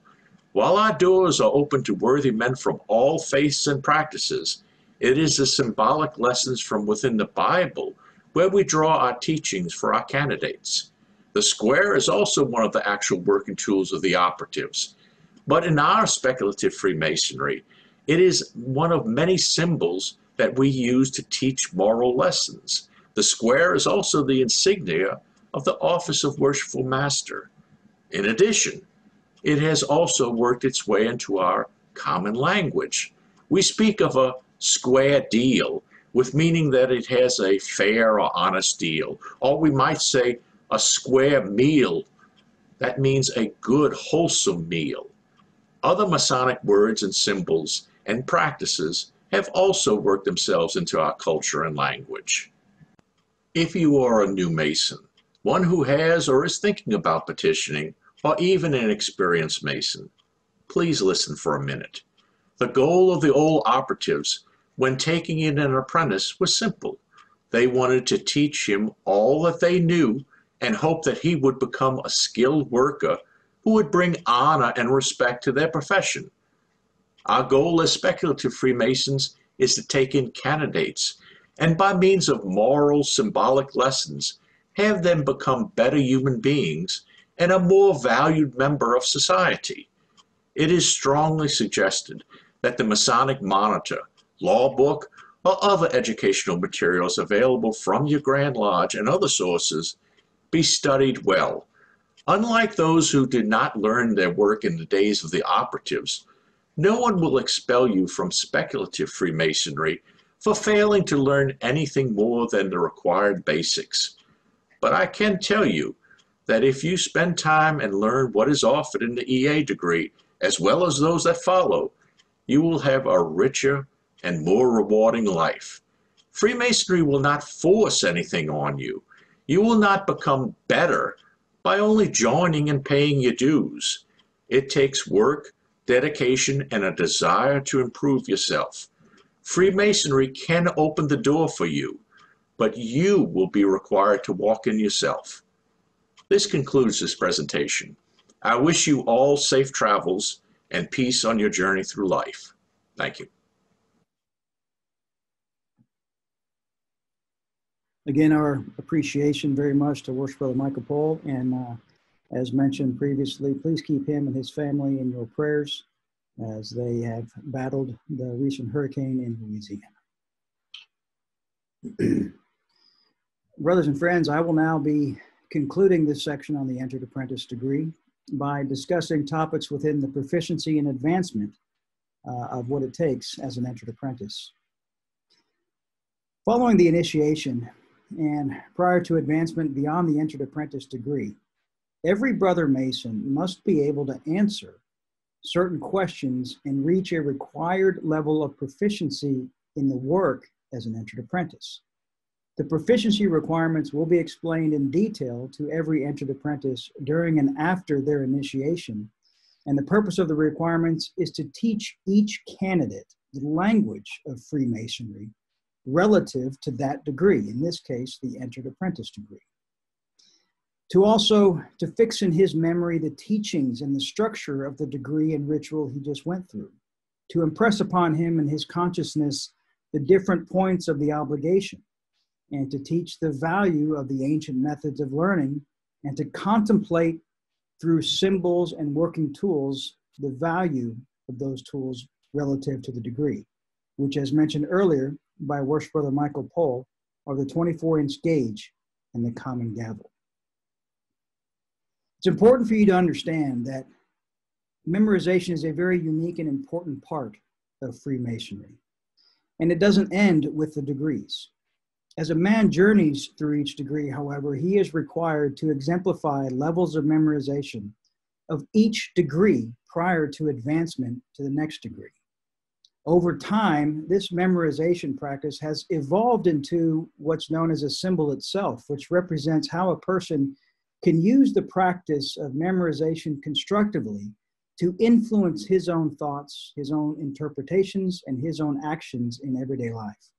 While our doors are open to worthy men from all faiths and practices, it is the symbolic lessons from within the Bible where we draw our teachings for our candidates. The square is also one of the actual working tools of the operatives. But in our speculative Freemasonry, it is one of many symbols that we use to teach moral lessons. The square is also the insignia of the office of Worshipful Master. In addition, it has also worked its way into our common language. We speak of a square deal, with meaning that it has a fair or honest deal. Or we might say a square meal. That means a good, wholesome meal. Other Masonic words and symbols and practices have also worked themselves into our culture and language. If you are a new Mason, one who has or is thinking about petitioning, or even an experienced Mason, please listen for a minute. The goal of the old operatives when taking in an apprentice was simple. They wanted to teach him all that they knew and hope that he would become a skilled worker who would bring honor and respect to their profession. Our goal as speculative Freemasons is to take in candidates and by means of moral, symbolic lessons, have them become better human beings and a more valued member of society. It is strongly suggested that the Masonic Monitor, law book, or other educational materials available from your Grand Lodge and other sources be studied well. Unlike those who did not learn their work in the days of the operatives, no one will expel you from speculative Freemasonry for failing to learn anything more than the required basics. But I can tell you that if you spend time and learn what is offered in the EA degree, as well as those that follow, you will have a richer and more rewarding life. Freemasonry will not force anything on you. You will not become better by only joining and paying your dues. It takes work, dedication, and a desire to improve yourself. Freemasonry can open the door for you, but you will be required to walk in yourself. This concludes this presentation. I wish you all safe travels and peace on your journey through life. Thank you. Again, our appreciation very much to Worship Brother Michael Pohl, and as mentioned previously, please keep him and his family in your prayers as they have battled the recent hurricane in Louisiana. Brothers and friends, I will now be concluding this section on the Entered Apprentice degree by discussing topics within the proficiency and advancement of what it takes as an Entered Apprentice. Following the initiation and prior to advancement beyond the Entered Apprentice degree, every Brother Mason must be able to answer certain questions and reach a required level of proficiency in the work as an Entered Apprentice. The proficiency requirements will be explained in detail to every Entered Apprentice during and after their initiation, and the purpose of the requirements is to teach each candidate the language of Freemasonry relative to that degree, in this case, the Entered Apprentice degree. To fix in his memory the teachings and the structure of the degree and ritual he just went through, to impress upon him and his consciousness the different points of the obligation, and to teach the value of the ancient methods of learning, and to contemplate through symbols and working tools the value of those tools relative to the degree, which, as mentioned earlier by Worship Brother Michael Pohl, are the 24-inch gauge and the common gavel. It's important for you to understand that memorization is a very unique and important part of Freemasonry, and it doesn't end with the degrees. As a man journeys through each degree, however, he is required to exemplify levels of memorization of each degree prior to advancement to the next degree. Over time, this memorization practice has evolved into what's known as a symbol itself, which represents how a person can use the practice of memorization constructively to influence his own thoughts, his own interpretations, and his own actions in everyday life.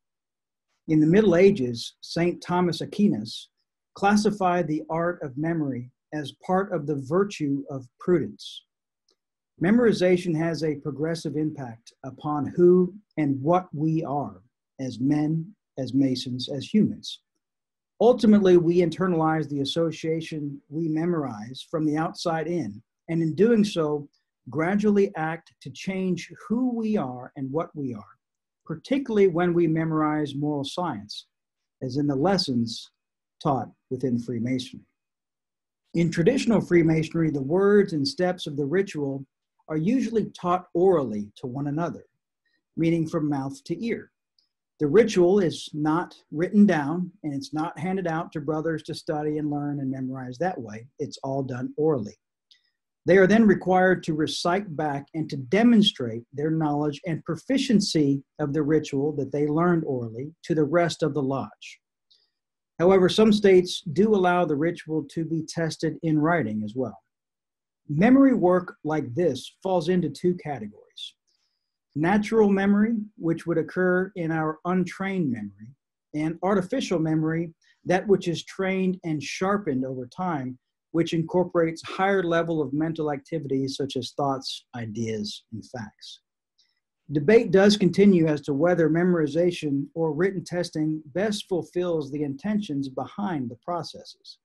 In the Middle Ages, St. Thomas Aquinas classified the art of memory as part of the virtue of prudence. Memorization has a progressive impact upon who and what we are as men, as Masons, as humans. Ultimately, we internalize the association we memorize from the outside in, and in doing so, gradually act to change who we are and what we are, particularly when we memorize moral science, as in the lessons taught within Freemasonry. In traditional Freemasonry, the words and steps of the ritual are usually taught orally to one another, meaning from mouth to ear. The ritual is not written down, and it's not handed out to brothers to study and learn and memorize that way. It's all done orally. They are then required to recite back and to demonstrate their knowledge and proficiency of the ritual that they learned orally to the rest of the lodge. However, some states do allow the ritual to be tested in writing as well. Memory work like this falls into two categories: natural memory, which would occur in our untrained memory, and artificial memory, that which is trained and sharpened over time, which incorporates higher level of mental activities such as thoughts, ideas, and facts. Debate does continue as to whether memorization or written testing best fulfills the intentions behind the processes.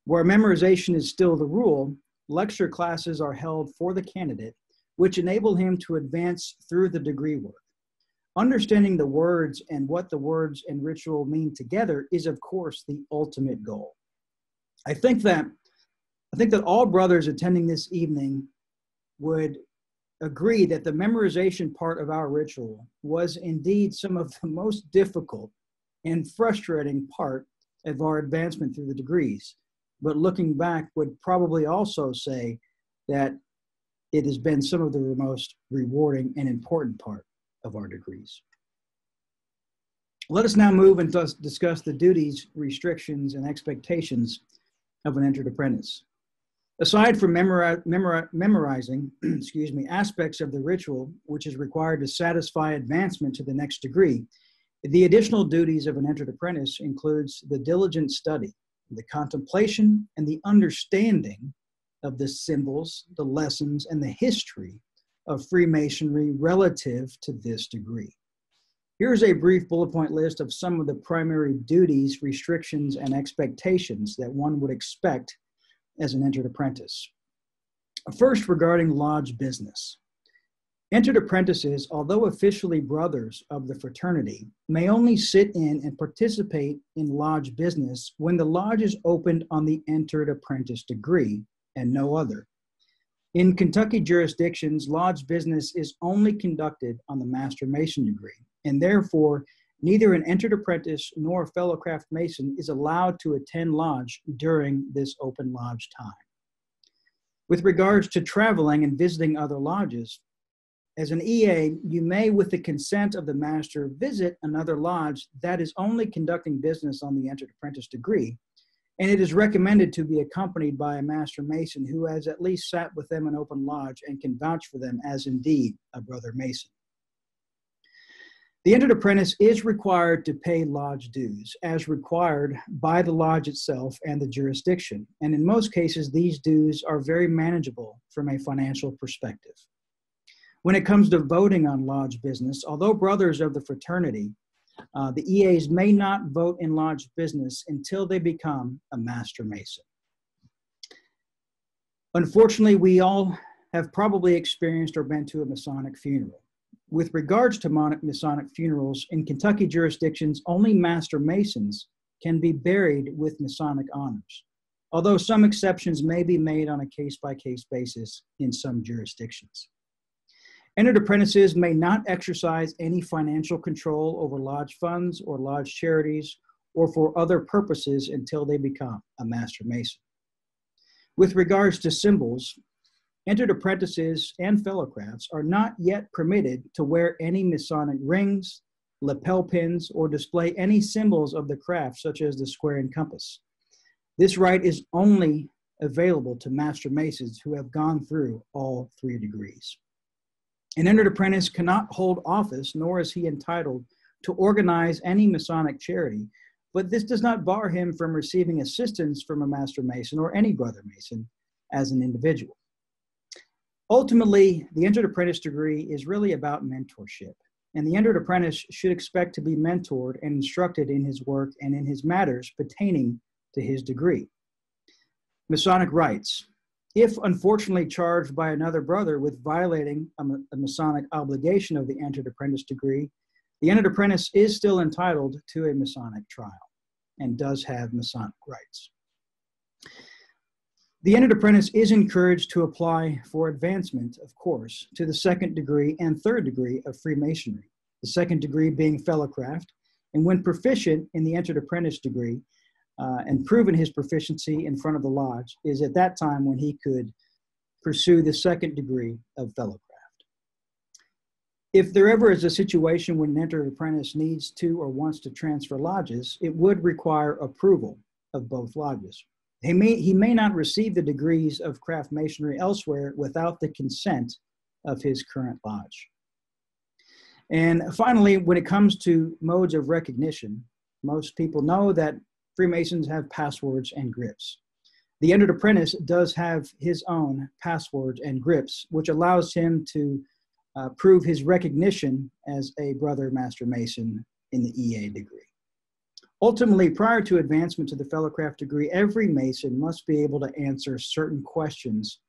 Where memorization is still the rule, lecture classes are held for the candidate, which enable him to advance through the degree work. Understanding the words and what the words and ritual mean together is, of course, the ultimate goal. I think that all brothers attending this evening would agree that the memorization part of our ritual was indeed some of the most difficult and frustrating part of our advancement through the degrees. But looking back, would probably also say that it has been some of the most rewarding and important part of our degrees. Let us now move and discuss the duties, restrictions, and expectations of an entered apprentice. Aside from memorizing aspects of the ritual, which is required to satisfy advancement to the next degree, the additional duties of an entered apprentice includes the diligent study, the contemplation, and the understanding of the symbols, the lessons, and the history of Freemasonry relative to this degree. Here's a brief bullet point list of some of the primary duties, restrictions, and expectations that one would expect as an entered apprentice. First, regarding lodge business. Entered apprentices, although officially brothers of the fraternity, may only sit in and participate in lodge business when the lodge is opened on the entered apprentice degree and no other. In Kentucky jurisdictions, lodge business is only conducted on the Master Mason degree, and therefore neither an entered apprentice nor a fellow craft mason is allowed to attend lodge during this open lodge time. With regards to traveling and visiting other lodges, as an EA, you may, with the consent of the master, visit another lodge that is only conducting business on the entered apprentice degree, and it is recommended to be accompanied by a Master Mason who has at least sat with them in open lodge and can vouch for them as indeed a brother Mason. The entered apprentice is required to pay lodge dues as required by the lodge itself and the jurisdiction, and in most cases, these dues are very manageable from a financial perspective. When it comes to voting on lodge business, although brothers of the fraternity, the EAs may not vote in lodge business until they become a Master Mason. Unfortunately, we all have probably experienced or been to a Masonic funeral. With regards to Masonic funerals, in Kentucky jurisdictions, only Master Masons can be buried with Masonic honors, although some exceptions may be made on a case-by-case basis in some jurisdictions. Entered apprentices may not exercise any financial control over lodge funds or lodge charities or for other purposes until they become a Master Mason. With regards to symbols, entered apprentices and fellowcrafts are not yet permitted to wear any Masonic rings, lapel pins, or display any symbols of the craft, such as the square and compass. This right is only available to Master Masons who have gone through all 3 degrees. An entered apprentice cannot hold office, nor is he entitled to organize any Masonic charity, but this does not bar him from receiving assistance from a Master Mason or any Brother Mason as an individual. Ultimately, the entered apprentice degree is really about mentorship, and the entered apprentice should expect to be mentored and instructed in his work and in his matters pertaining to his degree. Masonic rights. If unfortunately charged by another brother with violating a Masonic obligation of the entered apprentice degree, the entered apprentice is still entitled to a Masonic trial and does have Masonic rights. The entered apprentice is encouraged to apply for advancement, of course, to the 2nd degree and 3rd degree of Freemasonry, the 2nd degree being fellowcraft, and when proficient in the entered apprentice degree and proven his proficiency in front of the lodge, is at that time when he could pursue the 2nd degree of fellowcraft. If there ever is a situation when an entered apprentice needs to or wants to transfer lodges, it would require approval of both lodges. He may not receive the degrees of craft masonry elsewhere without the consent of his current lodge. And finally, when it comes to modes of recognition, most people know that Freemasons have passwords and grips. The entered apprentice does have his own passwords and grips, which allows him to prove his recognition as a Brother Master Mason in the EA degree. Ultimately, prior to advancement to the fellowcraft degree, every Mason must be able to answer certain questions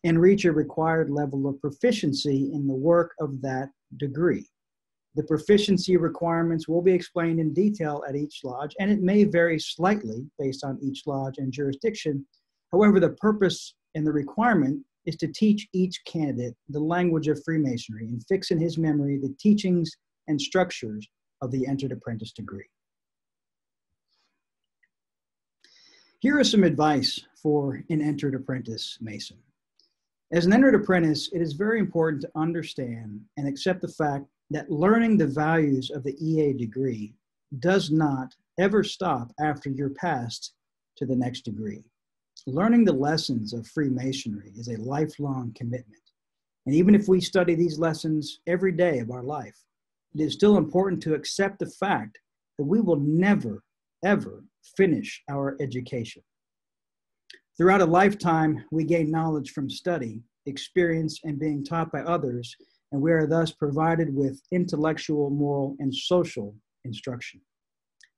and reach a required level of proficiency in the work of that degree. The proficiency requirements will be explained in detail at each lodge, and it may vary slightly based on each lodge and jurisdiction. However, the purpose and the requirement is to teach each candidate the language of Freemasonry and fix in his memory the teachings and structures of the entered apprentice degree. Here is some advice for an entered apprentice Mason. As an entered apprentice, it is very important to understand and accept the fact that learning the values of the EA degree does not ever stop after you're passed to the next degree. Learning the lessons of Freemasonry is a lifelong commitment. And even if we study these lessons every day of our life, it is still important to accept the fact that we will never, ever finish our education. Throughout a lifetime, we gain knowledge from study, experience, and being taught by others, and we are thus provided with intellectual, moral, and social instruction.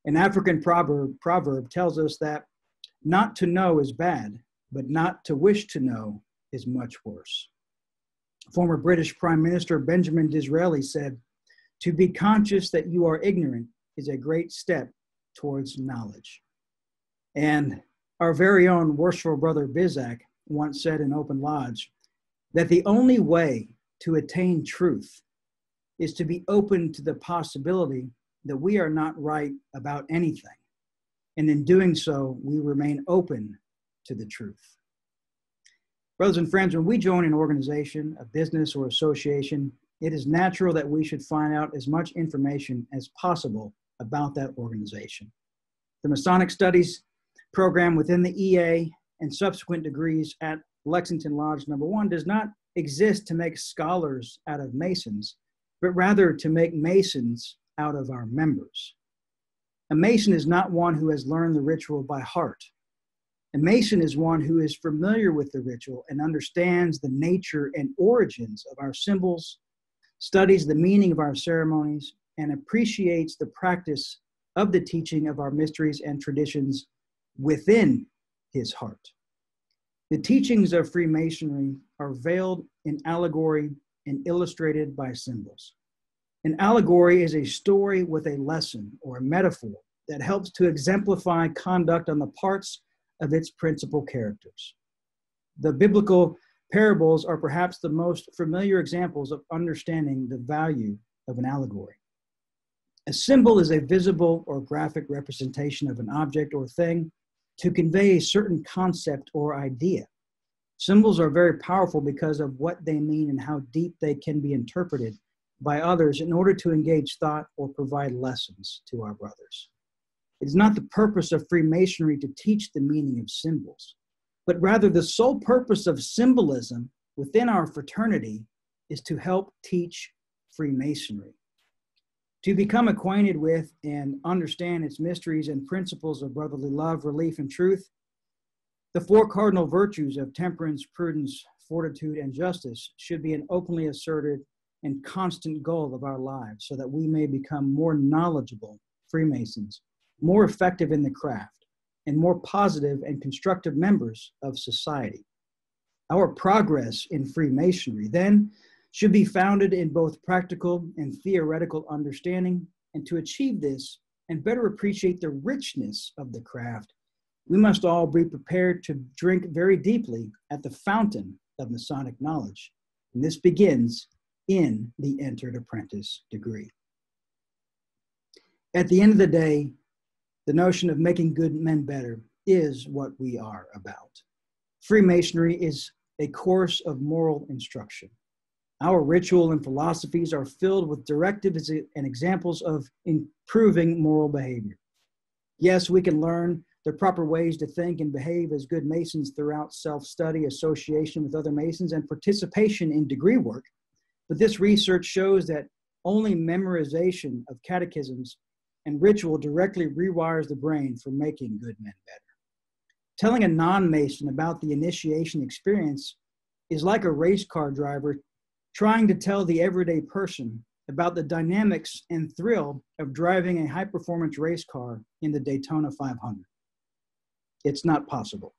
An African proverb tells us that not to know is bad, but not to wish to know is much worse. Former British Prime Minister Benjamin Disraeli said, "To be conscious that you are ignorant is a great step towards knowledge." And our very own worshipful brother Bizak once said in Open Lodge that the only way to attain truth is to be open to the possibility that we are not right about anything. And in doing so, we remain open to the truth. Brothers and friends, when we join an organization, a business, or association, it is natural that we should find out as much information as possible about that organization. The Masonic Studies program within the EA and subsequent degrees at Lexington Lodge No. 1 does not exist to make scholars out of Masons, but rather to make Masons out of our members. A Mason is not one who has learned the ritual by heart. A Mason is one who is familiar with the ritual and understands the nature and origins of our symbols, studies the meaning of our ceremonies, and appreciates the practice of the teaching of our mysteries and traditions within his heart. The teachings of Freemasonry are veiled in allegory and illustrated by symbols. An allegory is a story with a lesson or a metaphor that helps to exemplify conduct on the parts of its principal characters. The biblical parables are perhaps the most familiar examples of understanding the value of an allegory. A symbol is a visible or graphic representation of an object or thing to convey a certain concept or idea. Symbols are very powerful because of what they mean and how deep they can be interpreted by others in order to engage thought or provide lessons to our brothers. It is not the purpose of Freemasonry to teach the meaning of symbols, but rather the sole purpose of symbolism within our fraternity is to help teach Freemasonry. To become acquainted with and understand its mysteries and principles of brotherly love, relief, and truth, the four cardinal virtues of temperance, prudence, fortitude, and justice should be an openly asserted and constant goal of our lives so that we may become more knowledgeable Freemasons, more effective in the craft, and more positive and constructive members of society. Our progress in Freemasonry, then, should be founded in both practical and theoretical understanding, and to achieve this and better appreciate the richness of the craft, we must all be prepared to drink very deeply at the fountain of Masonic knowledge. And this begins in the entered apprentice degree. At the end of the day, the notion of making good men better is what we are about. Freemasonry is a course of moral instruction. Our ritual and philosophies are filled with directives and examples of improving moral behavior. Yes, we can learn the proper ways to think and behave as good Masons throughout self-study, association with other Masons, and participation in degree work. But this research shows that only memorization of catechisms and ritual directly rewires the brain for making good men better. Telling a non-Mason about the initiation experience is like a race car driver trying to tell the everyday person about the dynamics and thrill of driving a high-performance race car in the Daytona 500. It's not possible.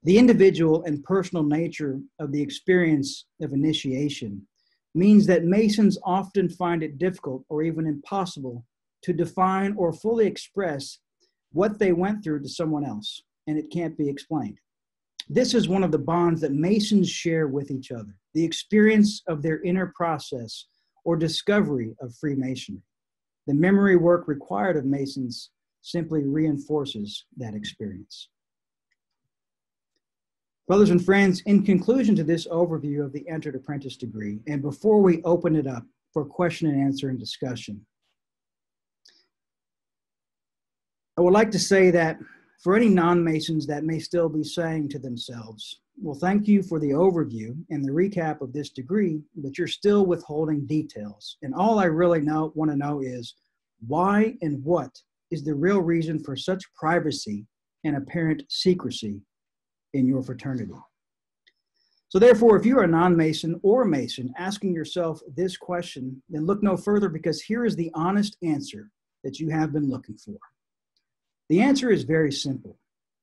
The individual and personal nature of the experience of initiation means that Masons often find it difficult or even impossible to define or fully express what they went through to someone else, and it can't be explained. This is one of the bonds that Masons share with each other, the experience of their inner process or discovery of Freemasonry. The memory work required of Masons simply reinforces that experience. Brothers and friends, in conclusion to this overview of the entered apprentice degree, and before we open it up for question and answer and discussion, I would like to say that for any non-Masons that may still be saying to themselves, well, thank you for the overview and the recap of this degree, but you're still withholding details. And all I really want to know is why and what is the real reason for such privacy and apparent secrecy in your fraternity? So therefore, if you're a non-Mason or a Mason asking yourself this question, then look no further, because here is the honest answer that you have been looking for. The answer is very simple.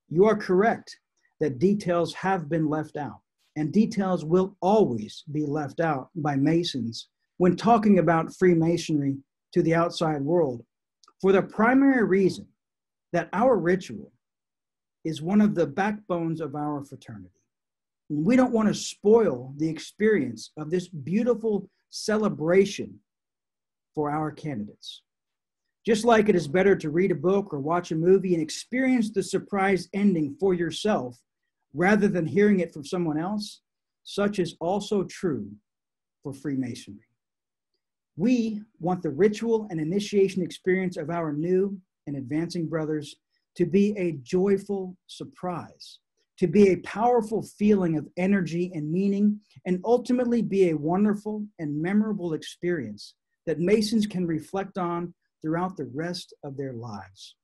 You are correct that details have been left out, and details will always be left out by Masons when talking about Freemasonry to the outside world, for the primary reason that our ritual is one of the backbones of our fraternity. We don't want to spoil the experience of this beautiful celebration for our candidates. Just like it is better to read a book or watch a movie and experience the surprise ending for yourself rather than hearing it from someone else, such is also true for Freemasonry. We want the ritual and initiation experience of our new and advancing brothers to be a joyful surprise, to be a powerful feeling of energy and meaning, and ultimately be a wonderful and memorable experience that Masons can reflect on throughout the rest of their lives.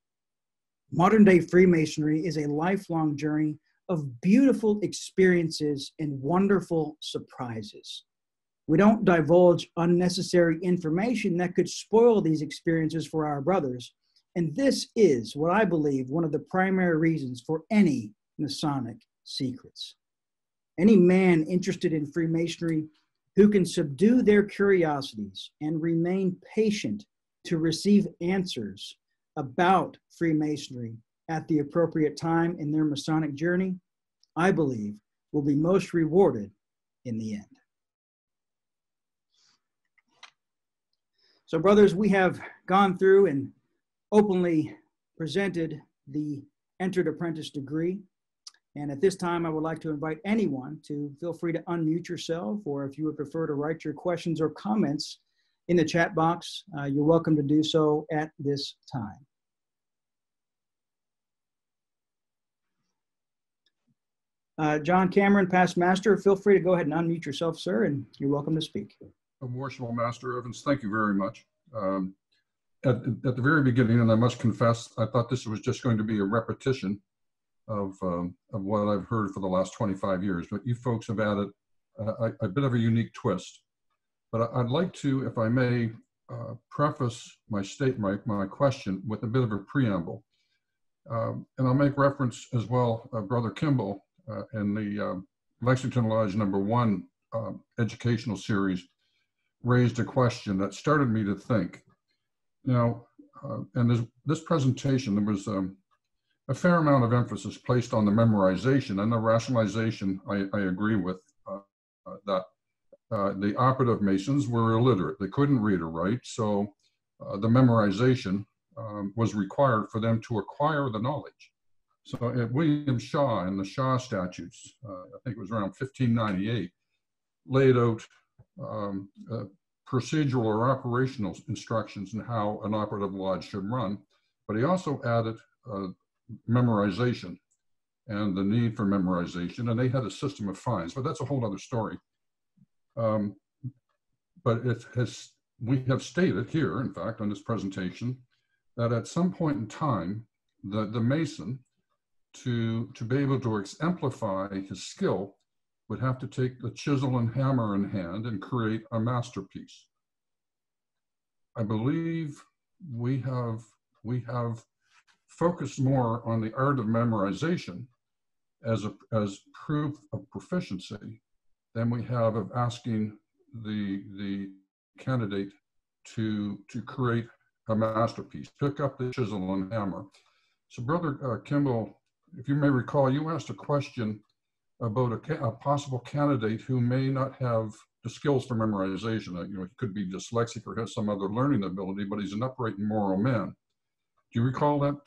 Modern-day Freemasonry is a lifelong journey of beautiful experiences and wonderful surprises. We don't divulge unnecessary information that could spoil these experiences for our brothers, and this is what I believe one of the primary reasons for any Masonic secrets. Any man interested in Freemasonry who can subdue their curiosities and remain patient to receive answers about Freemasonry at the appropriate time in their Masonic journey, I believe, will be most rewarded in the end. So, brothers, we have gone through and openly presented the entered apprentice degree. And at this time, I would like to invite anyone to feel free to unmute yourself, or if you would prefer to write your questions or comments in the chat box, you're welcome to do so at this time. John Cameron, past master, feel free to go ahead and unmute yourself, sir, and you're welcome to speak. Worshipful Master Evans, thank you very much. At the very beginning, and I must confess, I thought this was just going to be a repetition of what I've heard for the last 25 years, but you folks have added a bit of a unique twist. But I'd like to, if I may, preface my question with a bit of a preamble. And I'll make reference as well, Brother Kimball, in the Lexington Lodge #1 educational series, raised a question that started me to think. Now, in this presentation, there was a fair amount of emphasis placed on the memorization and the rationalization. I agree with that. The operative Masons were illiterate. They couldn't read or write, so the memorization was required for them to acquire the knowledge. So William Shaw in the Shaw Statutes, I think it was around 1598, laid out procedural or operational instructions on how an operative lodge should run, but he also added memorization and the need for memorization, and they had a system of fines, but that's a whole other story. But we have stated here, in fact, on this presentation, that at some point in time, the Mason, to be able to exemplify his skill, would have to take the chisel and hammer in hand and create a masterpiece. I believe we have focused more on the art of memorization as proof of proficiency than we have of asking the candidate to create a masterpiece, pick up the chisel and hammer. So Brother Kimball, if you may recall, you asked a question about a possible candidate who may not have the skills for memorization. You know, he could be dyslexic or has some other learning ability, but he's an upright and moral man. Do you recall that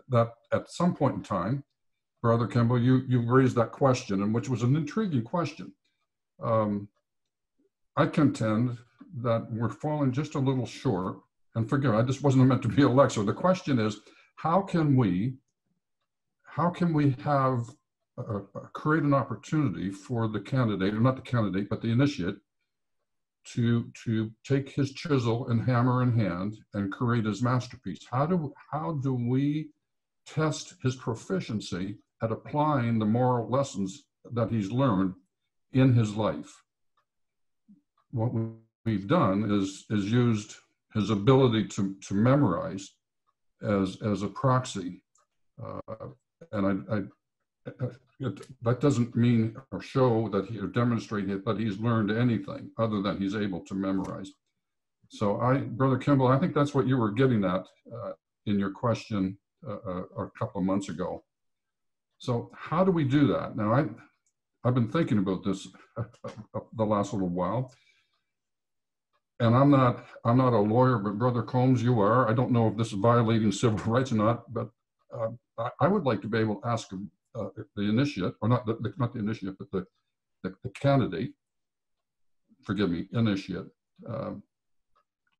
that at some point in time, Brother Kimball, you raised that question, and which was an intriguing question. I contend that we're falling just a little short, and forgive me, I just wasn't meant to be a lecturer. The question is, how can we have create an opportunity for the candidate, or not the candidate, but the initiate, to take his chisel and hammer in hand and create his masterpiece? How do we test his proficiency at applying the moral lessons that he's learned in his life? What we've done is used his ability to memorize as a proxy, and that doesn't mean or show that or demonstrate that he's learned anything other than he's able to memorize. So Brother Kimball, I think that's what you were getting at in your question a couple of months ago. So how do we do that? Now, I've been thinking about this the last little while, and I'm not a lawyer, but Brother Combs, you are. I don't know if this is violating civil rights or not, but I would like to be able to ask the initiate, or not the initiate, but the candidate, forgive me, initiate.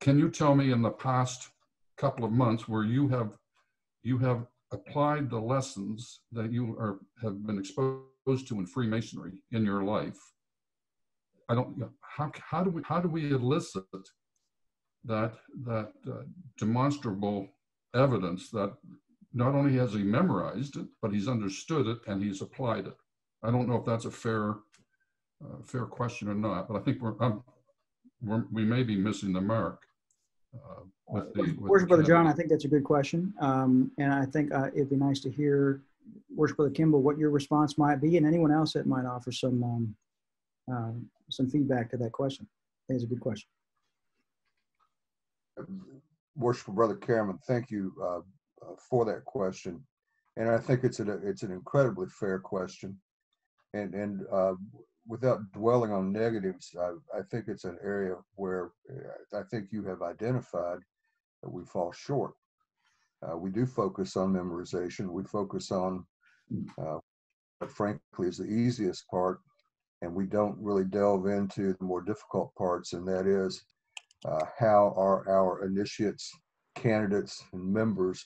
Can you tell me in the past couple of months where you have applied the lessons that you have been exposed to in Freemasonry in your life? How do we elicit that demonstrable evidence that not only has he memorized it, but he's understood it and he's applied it? I don't know if that's a fair question or not, but I think we may be missing the mark. Brother John, I think that's a good question, and I think it'd be nice to hear Worship Brother Kimball, what your response might be, and anyone else that might offer some feedback to that question. I think it's a good question. Worshipful Brother Cameron, thank you for that question, and I think it's an incredibly fair question, and without dwelling on negatives, I think it's an area where I think you have identified that we fall short. We do focus on memorization. We focus on what frankly is the easiest part, and we don't really delve into the more difficult parts, and that is how are our initiates, candidates, and members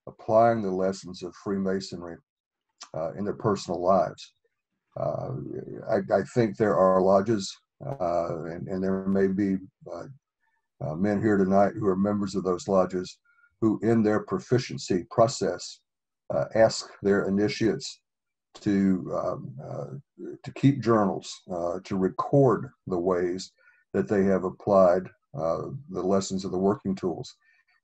applying the lessons of Freemasonry in their personal lives. I think there are lodges, and there may be men here tonight who are members of those lodges who in their proficiency process ask their initiates to keep journals, to record the ways that they have applied the lessons of the working tools.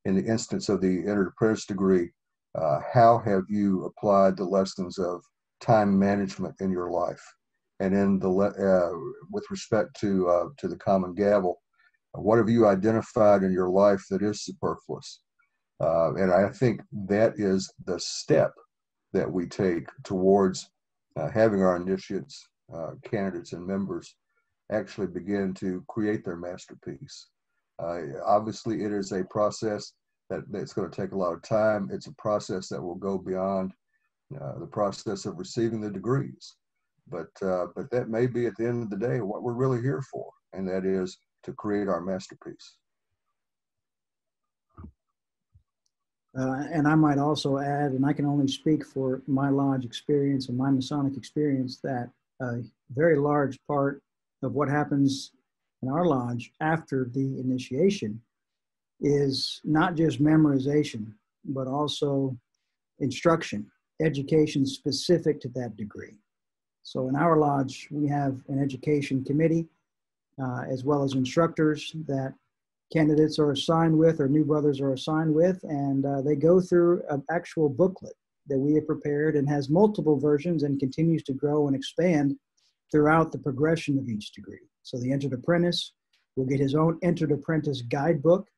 In the instance of the entered apprentice degree, how have you applied the lessons of time management in your life? And in the with respect to the common gavel, what have you identified in your life that is superfluous? And I think that is the step that we take towards having our initiates, candidates, and members actually begin to create their masterpiece. Obviously, it is a process that's going to take a lot of time. It's a process that will go beyond the process of receiving the degrees. But that may be at the end of the day what we're really here for, and that is to create our masterpiece. And I might also add, and I can only speak for my lodge experience and my Masonic experience, that a very large part of what happens in our lodge after the initiation is not just memorization, but also instruction, education specific to that degree. So in our lodge, we have an education committee, as well as instructors that candidates are assigned with, or new brothers are assigned with, and they go through an actual booklet that we have prepared and has multiple versions and continues to grow and expand throughout the progression of each degree. So the entered apprentice will get his own entered apprentice guidebook.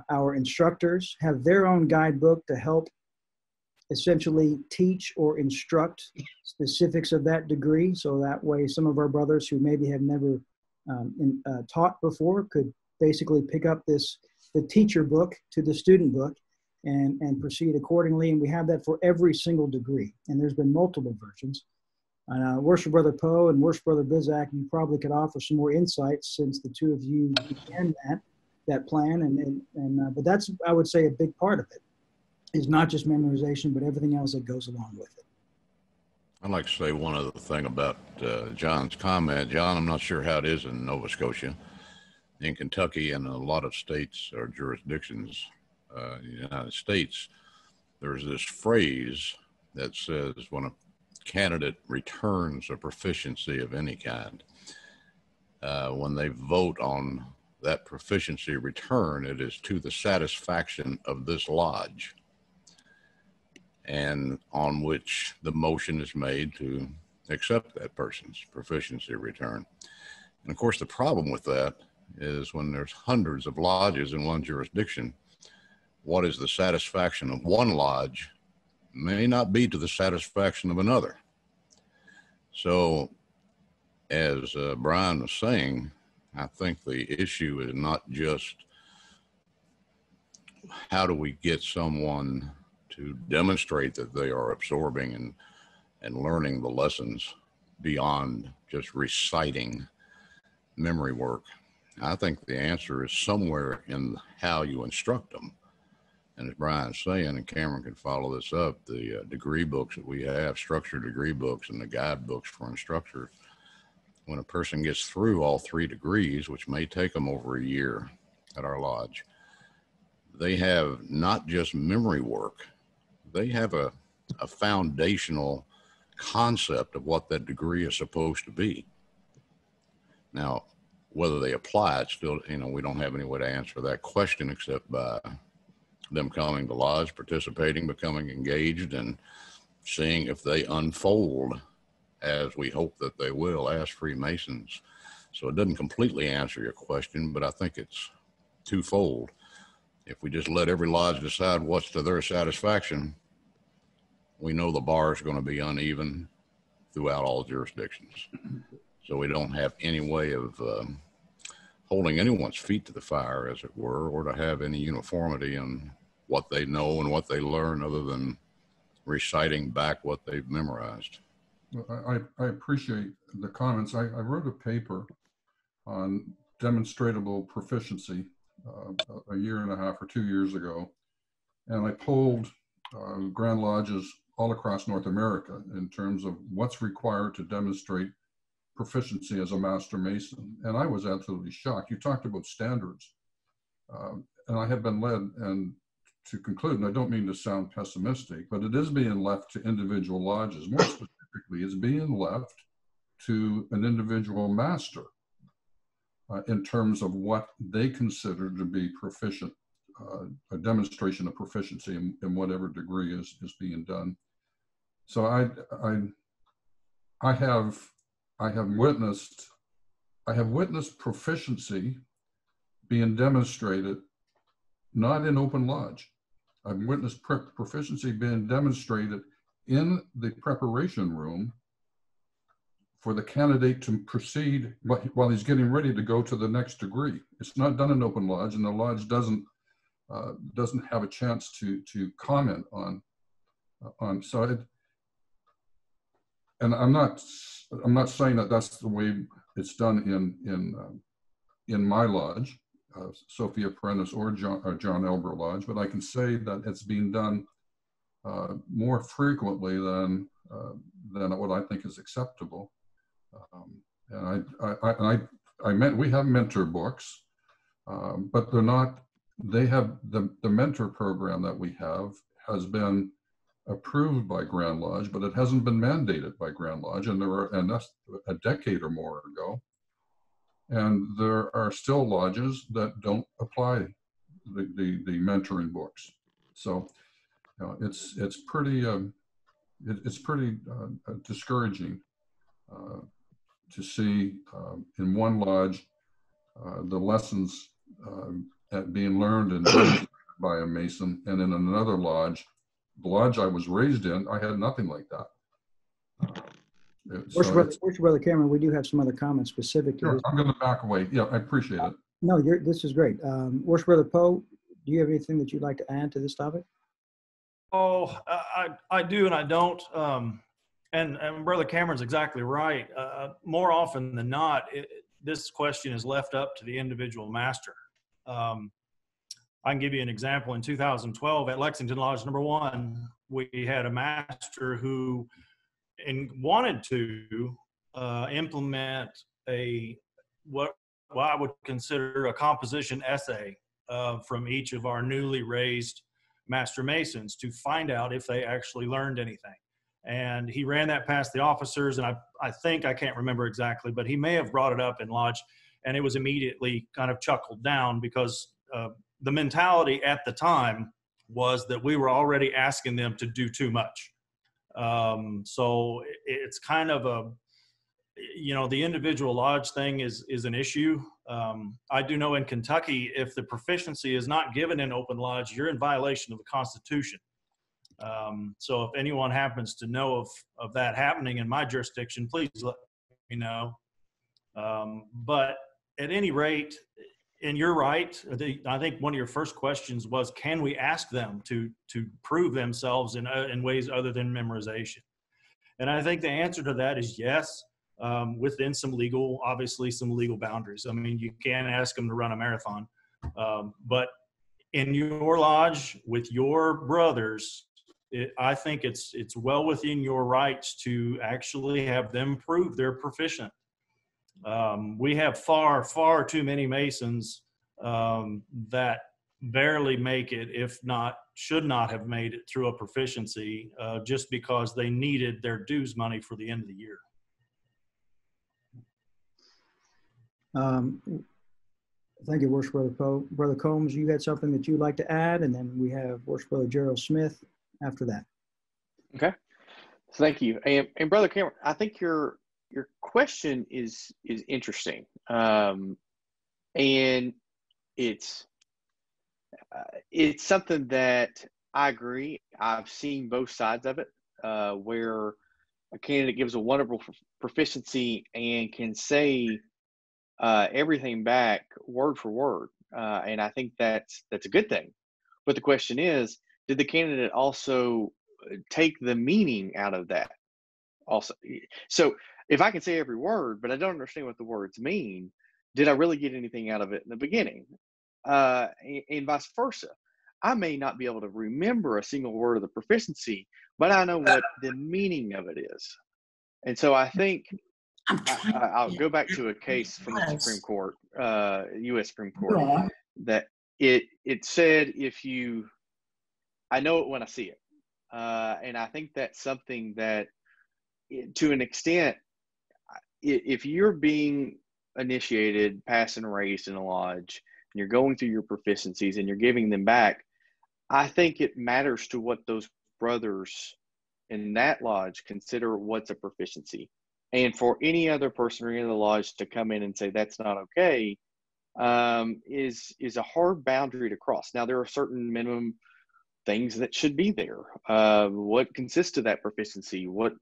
Our instructors have their own guidebook to help essentially teach or instruct specifics of that degree. So that way some of our brothers who maybe have never taught before could basically pick up the teacher book to the student book and proceed accordingly. And we have that for every single degree. And there's been multiple versions. Worship Brother Poe and Worship Brother Bizak, you probably could offer some more insights since the two of you began that plan. But that's, I would say, a big part of it is not just memorization, but everything else that goes along with it. I'd like to say one other thing about John's comment. John, I'm not sure how it is in Nova Scotia. In Kentucky and a lot of states or jurisdictions in the United States, there's this phrase that says when a candidate returns a proficiency of any kind, when they vote on that proficiency return, it is to the satisfaction of this lodge, and on which the motion is made to accept that person's proficiency return. And of course, the problem with that is when there's hundreds of lodges in one jurisdiction, what is the satisfaction of one lodge may not be to the satisfaction of another. So as Brian was saying, I think the issue is not just how do we get someone to demonstrate that they are absorbing and learning the lessons beyond just reciting memory work. I think the answer is somewhere in how you instruct them. And as Brian's saying, and Cameron can follow this up, the degree books that we have, structured degree books and the guidebooks for instructors, when a person gets through all 3 degrees, which may take them over a year at our lodge, they have not just memory work, they have a foundational concept of what that degree is supposed to be. Now, whether they apply it, still, we don't have any way to answer that question except by them coming to lodge, participating, becoming engaged, and seeing if they unfold as we hope that they will as Freemasons. So it doesn't completely answer your question, but I think it's twofold. If we just let every lodge decide what's to their satisfaction, we know the bar is going to be uneven throughout all jurisdictions. So we don't have any way of holding anyone's feet to the fire, as it were, or to have any uniformity in what they know and what they learn other than reciting back what they've memorized. I appreciate the comments. I wrote a paper on demonstrable proficiency a year and a half or 2 years ago, and I polled Grand Lodges all across North America in terms of what's required to demonstrate proficiency as a Master Mason, and I was absolutely shocked. You talked about standards, and I have been led to conclude, and I don't mean to sound pessimistic, but it is being left to individual lodges. More specifically, it's being left to an individual master in terms of what they consider to be proficient, a demonstration of proficiency in whatever degree is being done. So I have witnessed proficiency being demonstrated not in open lodge. I've witnessed proficiency being demonstrated in the preparation room for the candidate to proceed while he's getting ready to go to the next degree. It's not done in open lodge, and the lodge doesn't have a chance to comment on so it. And I'm not saying that that's the way it's done in my lodge, Sophia Apprentice or John Elber Lodge, but I can say that it's being done more frequently than what I think is acceptable. And we have mentor books, but they're not. They have the mentor program that we have has been approved by Grand Lodge, but it hasn't been mandated by Grand Lodge, and that's a decade or more ago. And there are still lodges that don't apply the mentoring books. So it's pretty discouraging to see in one lodge the lessons being learned and demonstrated by a Mason, and in another lodge, the lodge I was raised in, I had nothing like that. Worship Brother Cameron, we do have some other comments specific to sure, this. I'm going to back away. Yeah, I appreciate it. No, this is great. Worship Brother Poe, do you have anything that you'd like to add to this topic? Oh, I do and I don't. And Brother Cameron's exactly right. More often than not, this question is left up to the individual master. I can give you an example. In 2012 at Lexington Lodge number 1, we had a master who wanted to implement what I would consider a composition essay from each of our newly raised Master Masons to find out if they actually learned anything. And he ran that past the officers, and I think, I can't remember exactly, but he may have brought it up in Lodge, and it was immediately kind of chuckled down because the mentality at the time was that we were already asking them to do too much. So it's kind of the individual lodge thing is an issue. I do know in Kentucky, if the proficiency is not given in open lodge, you're in violation of the Constitution. So if anyone happens to know of that happening in my jurisdiction, please let me know. But at any rate, and you're right, I think one of your first questions was, can we ask them to prove themselves in ways other than memorization? And I think the answer to that is yes, within some legal boundaries. I mean, you can't ask them to run a marathon, but in your lodge with your brothers, I think it's well within your rights to actually have them prove they're proficient. We have far too many Masons that barely make it, if not, should not have made it through a proficiency just because they needed their dues money for the end of the year. Thank you, Worship Brother Poe. Brother Combs, you had something that you'd like to add, and then we have Worship Brother Gerald Smith after that. Okay. Thank you. And Brother Cameron, I think your question is interesting. And it's something that I agree. I've seen both sides of it, where a candidate gives a wonderful proficiency and can say everything back word for word. And I think that's a good thing. But the question is, did the candidate also take the meaning out of that? Also, so if I can say every word, but I don't understand what the words mean, did I really get anything out of it in the beginning? And vice versa. I may not be able to remember a single word of the proficiency, but I know what the meaning of it is. And so I think I'll go back to a case from the Supreme Court, U.S. Supreme Court, that it said, I know it when I see it. And I think that's something that, to an extent, if you're being initiated, passed and raised in a lodge, and you're going through your proficiencies and you're giving them back, I think it matters to what those brothers in that lodge consider what's a proficiency. And for any other person or any of the lodge to come in and say that's not okay, is a hard boundary to cross. Now, there are certain minimum things that should be there. What consists of that proficiency? What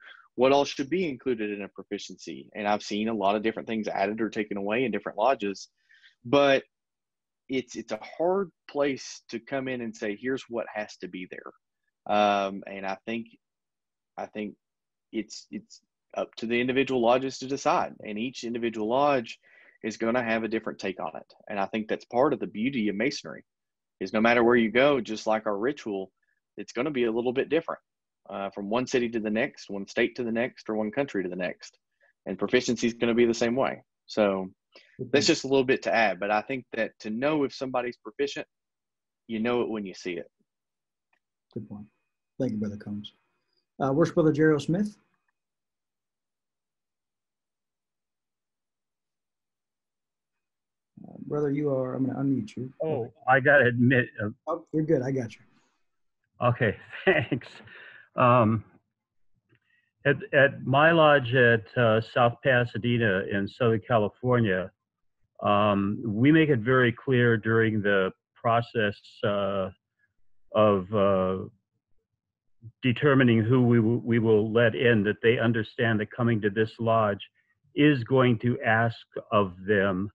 all should be included in a proficiency? And I've seen a lot of different things added or taken away in different lodges, but it's a hard place to come in and say, here's what has to be there. And I think it's up to the individual lodges to decide, and each individual lodge is going to have a different take on it. And I think that's part of the beauty of Masonry, is no matter where you go, just like our ritual, it's going to be a little bit different from one city to the next, one state to the next, or one country to the next. And proficiency is going to be the same way. So that's just a little bit to add. But I think that to know if somebody's proficient, you know it when you see it. Good point. Thank you, Brother Combs. Where's Brother Gerald Smith? Brother, I'm going to unmute you. Oh, I got to admit. Oh, you're good. I got you. Okay, thanks. At my lodge at South Pasadena in Southern California, we make it very clear during the process of determining who we will let in, that they understand that coming to this lodge is going to ask of them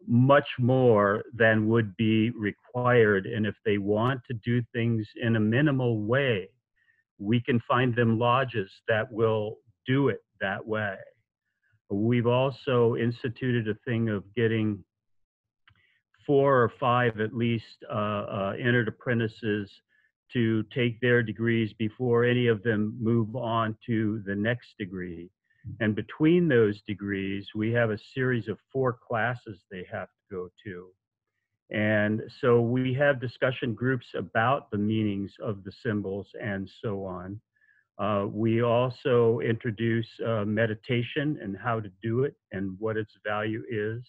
much more than would be required. And if they want to do things in a minimal way, we can find them lodges that will do it that way. We've also instituted a thing of getting 4 or 5 at least entered apprentices to take their degrees before any of them move on to the next degree. And between those degrees, we have a series of 4 classes they have to go to. And so we have discussion groups about the meanings of the symbols and so on. We also introduce meditation and how to do it and what its value is.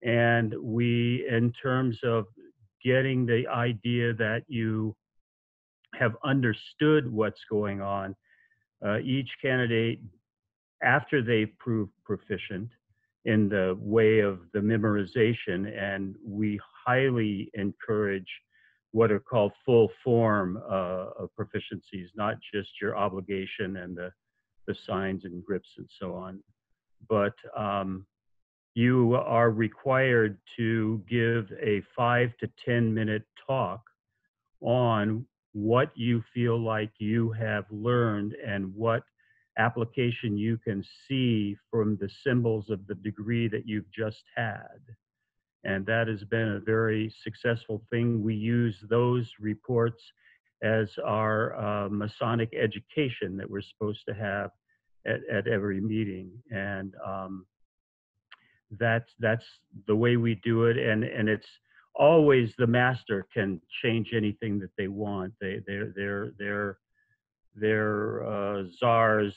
And we, in terms of getting the idea that you have understood what's going on, each candidate, after they've proved proficient in the way of the memorization, and we highly encourage what are called full form of proficiencies, not just your obligation and the signs and grips and so on, but you are required to give a 5 to 10 minute talk on what you feel like you have learned and what application you can see from the symbols of the degree that you've just had. And that has been a very successful thing. We use those reports as our Masonic education that we're supposed to have at every meeting. And that's the way we do it. And it's always the master can change anything that they want. They're czars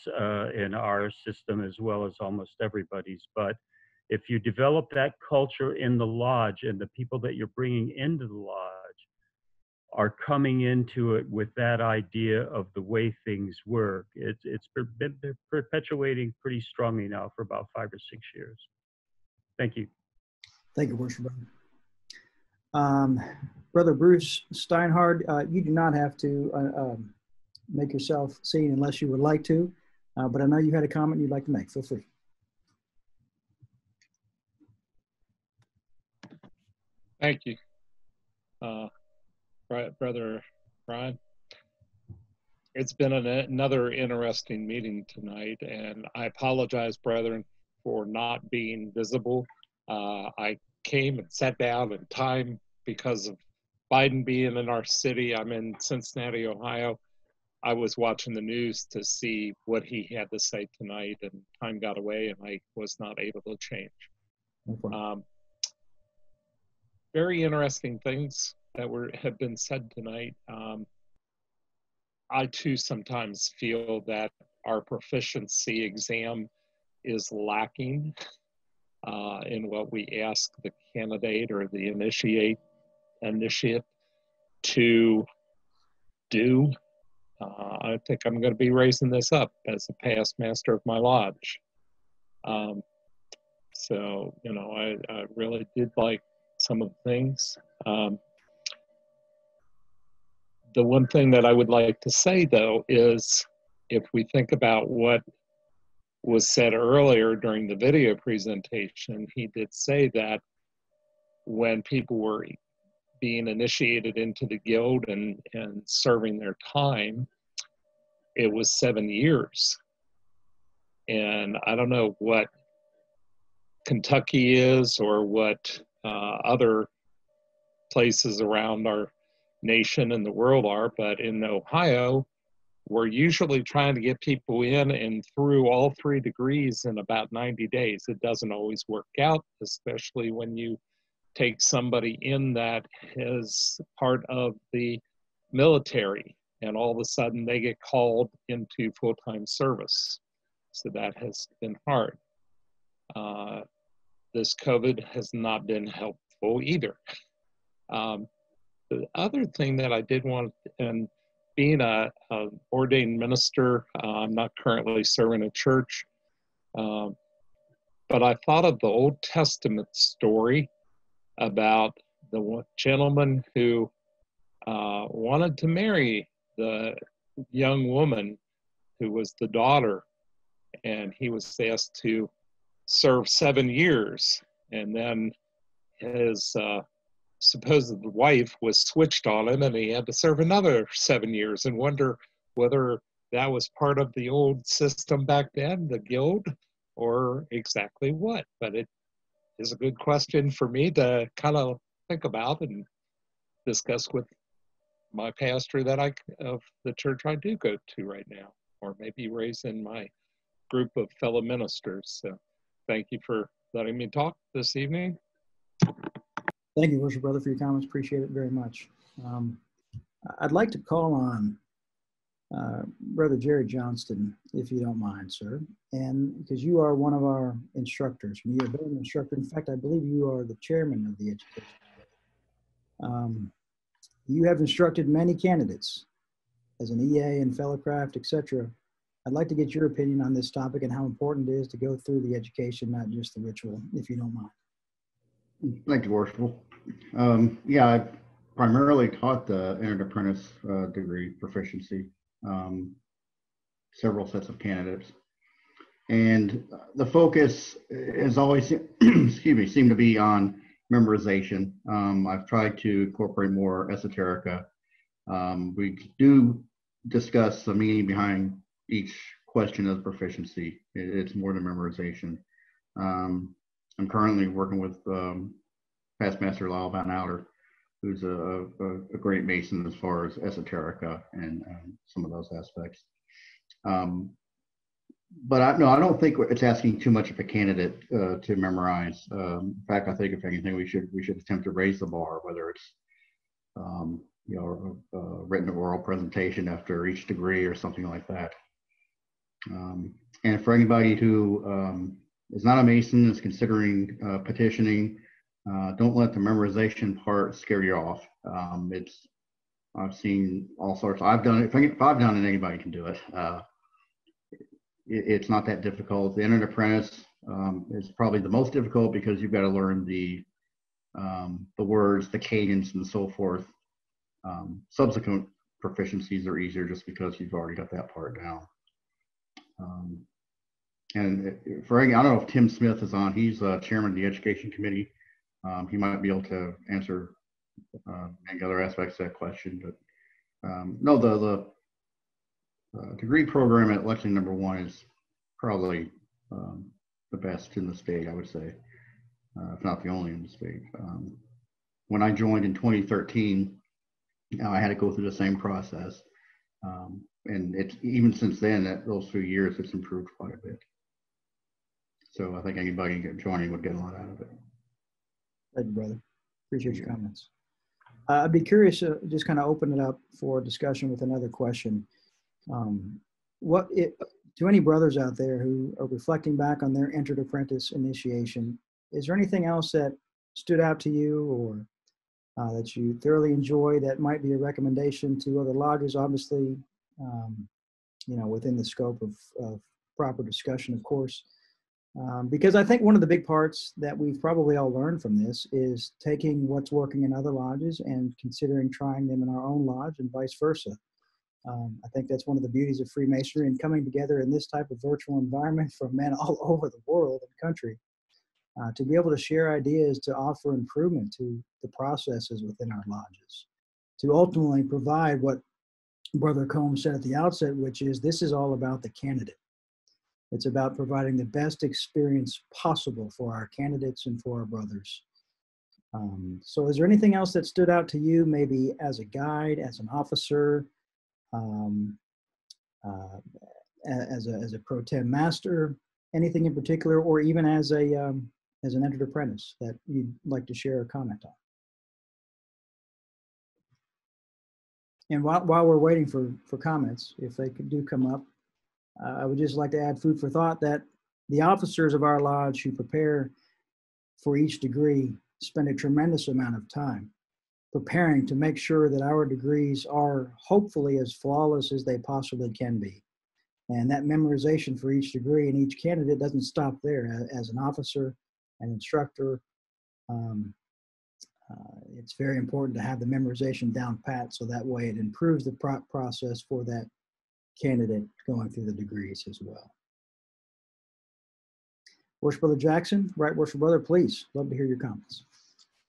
in our system as well as almost everybody's. But if you develop that culture in the lodge and the people that you're bringing into the lodge are coming into it with that idea of the way things work. It's been perpetuating pretty strongly now for about 5 or 6 years. Thank you. Thank you, Worship Brother. Brother Bruce Steinhard, you do not have to make yourself seen unless you would like to, but I know you had a comment you'd like to make. Feel free. Thank you, Brother Brian. It's been another interesting meeting tonight, and I apologize, brethren, for not being visible. I came and sat down in time because of Biden being in our city. I'm in Cincinnati, Ohio. I was watching the news to see what he had to say tonight, and time got away, and I was not able to change. Very interesting things that have been said tonight. I too sometimes feel that our proficiency exam is lacking in what we ask the candidate or the initiate to do. I think I'm going to be raising this up as a past master of my lodge. So, you know, I really did like some of the things. The one thing that I would like to say, though, is if we think about what was said earlier during the video presentation, he did say that when people were being initiated into the guild and serving their time, it was 7 years. And I don't know what Kentucky is or what other places around our nation and the world are, but in Ohio, we're usually trying to get people in and through all 3 degrees in about 90 days. It doesn't always work out, especially when you take somebody in that is part of the military and all of a sudden they get called into full-time service. So that has been hard. This COVID has not been helpful either. The other thing that I did want, and being a ordained minister, I'm not currently serving a church, but I thought of the Old Testament story about the gentleman who wanted to marry the young woman who was the daughter, and he was asked to serve 7 years, and then his supposed wife was switched on him and he had to serve another 7 years, and wonder whether that was part of the old system back then, the guild, or exactly what. But it is a good question for me to kind of think about and discuss with my pastor of the church I do go to right now, or maybe raise in my group of fellow ministers. So thank you for letting me talk this evening. Thank you, Worship Brother, for your comments. Appreciate it very much. I'd like to call on Brother Jerry Johnston, if you don't mind, sir. And because you are one of our instructors, you have been an instructor. In fact, I believe you are the chairman of the education. You have instructed many candidates as an EA and fellowcraft, etc. I'd like to get your opinion on this topic and how important it is to go through the education, not just the ritual, if you don't mind. Thank you, Worshipful. Yeah, I primarily taught the entered apprentice degree proficiency, several sets of candidates. And the focus is always, excuse me, seemed to be on memorization. I've tried to incorporate more esoterica. We do discuss the meaning behind each question of proficiency. It's more than memorization. I'm currently working with past Master Lyle Van Outer, who's a great Mason as far as esoterica and some of those aspects. But I don't think it's asking too much of a candidate to memorize. In fact, I think if anything, we should attempt to raise the bar, whether it's you know, a written oral presentation after each degree or something like that. And for anybody who is not a Mason, is considering petitioning, don't let the memorization part scare you off. I've seen all sorts. I've done it. If I've done it, anybody can do it. It's not that difficult. The entered apprentice is probably the most difficult because you've got to learn the words, the cadence, and so forth. Subsequent proficiencies are easier just because you've already got that part down. And for I don't know if Tim Smith is on. He's chairman of the education committee. He might be able to answer any other aspects of that question. But no, the degree program at Lexington #1 is probably the best in the state, I would say, if not the only in the state. When I joined in 2013, I had to go through the same process. And it's even since then, those few years, it's improved quite a bit. So I think anybody joining would get a lot out of it. Thank you, brother. Appreciate your comments. I'd be curious to just kind of open it up for discussion with another question. To any brothers out there who are reflecting back on their entered apprentice initiation, is there anything else that stood out to you or that you thoroughly enjoy that might be a recommendation to other lodges? Obviously, within the scope of proper discussion, of course. Because I think one of the big parts that we've probably all learned from this is taking what's working in other lodges and considering trying them in our own lodge and vice versa. I think that's one of the beauties of Freemasonry and coming together in this type of virtual environment from men all over the world and country to be able to share ideas, to offer improvement to the processes within our lodges, to ultimately provide what Brother Combs said at the outset, which is this is all about the candidate. It's about providing the best experience possible for our candidates and for our brothers. So is there anything else that stood out to you, maybe as a guide, as an officer, as a pro tem master, anything in particular, or even as an entered apprentice that you'd like to share or comment on? And while we're waiting for comments, if they do come up, I would just like to add food for thought that the officers of our lodge who prepare for each degree spend a tremendous amount of time preparing to make sure that our degrees are hopefully as flawless as they possibly can be. And that memorization for each degree and each candidate doesn't stop there. As an officer, an instructor, it's very important to have the memorization down pat so that way it improves the process for that candidate going through the degrees as well. Worship Brother Jackson, Right Worship Brother, please, love to hear your comments.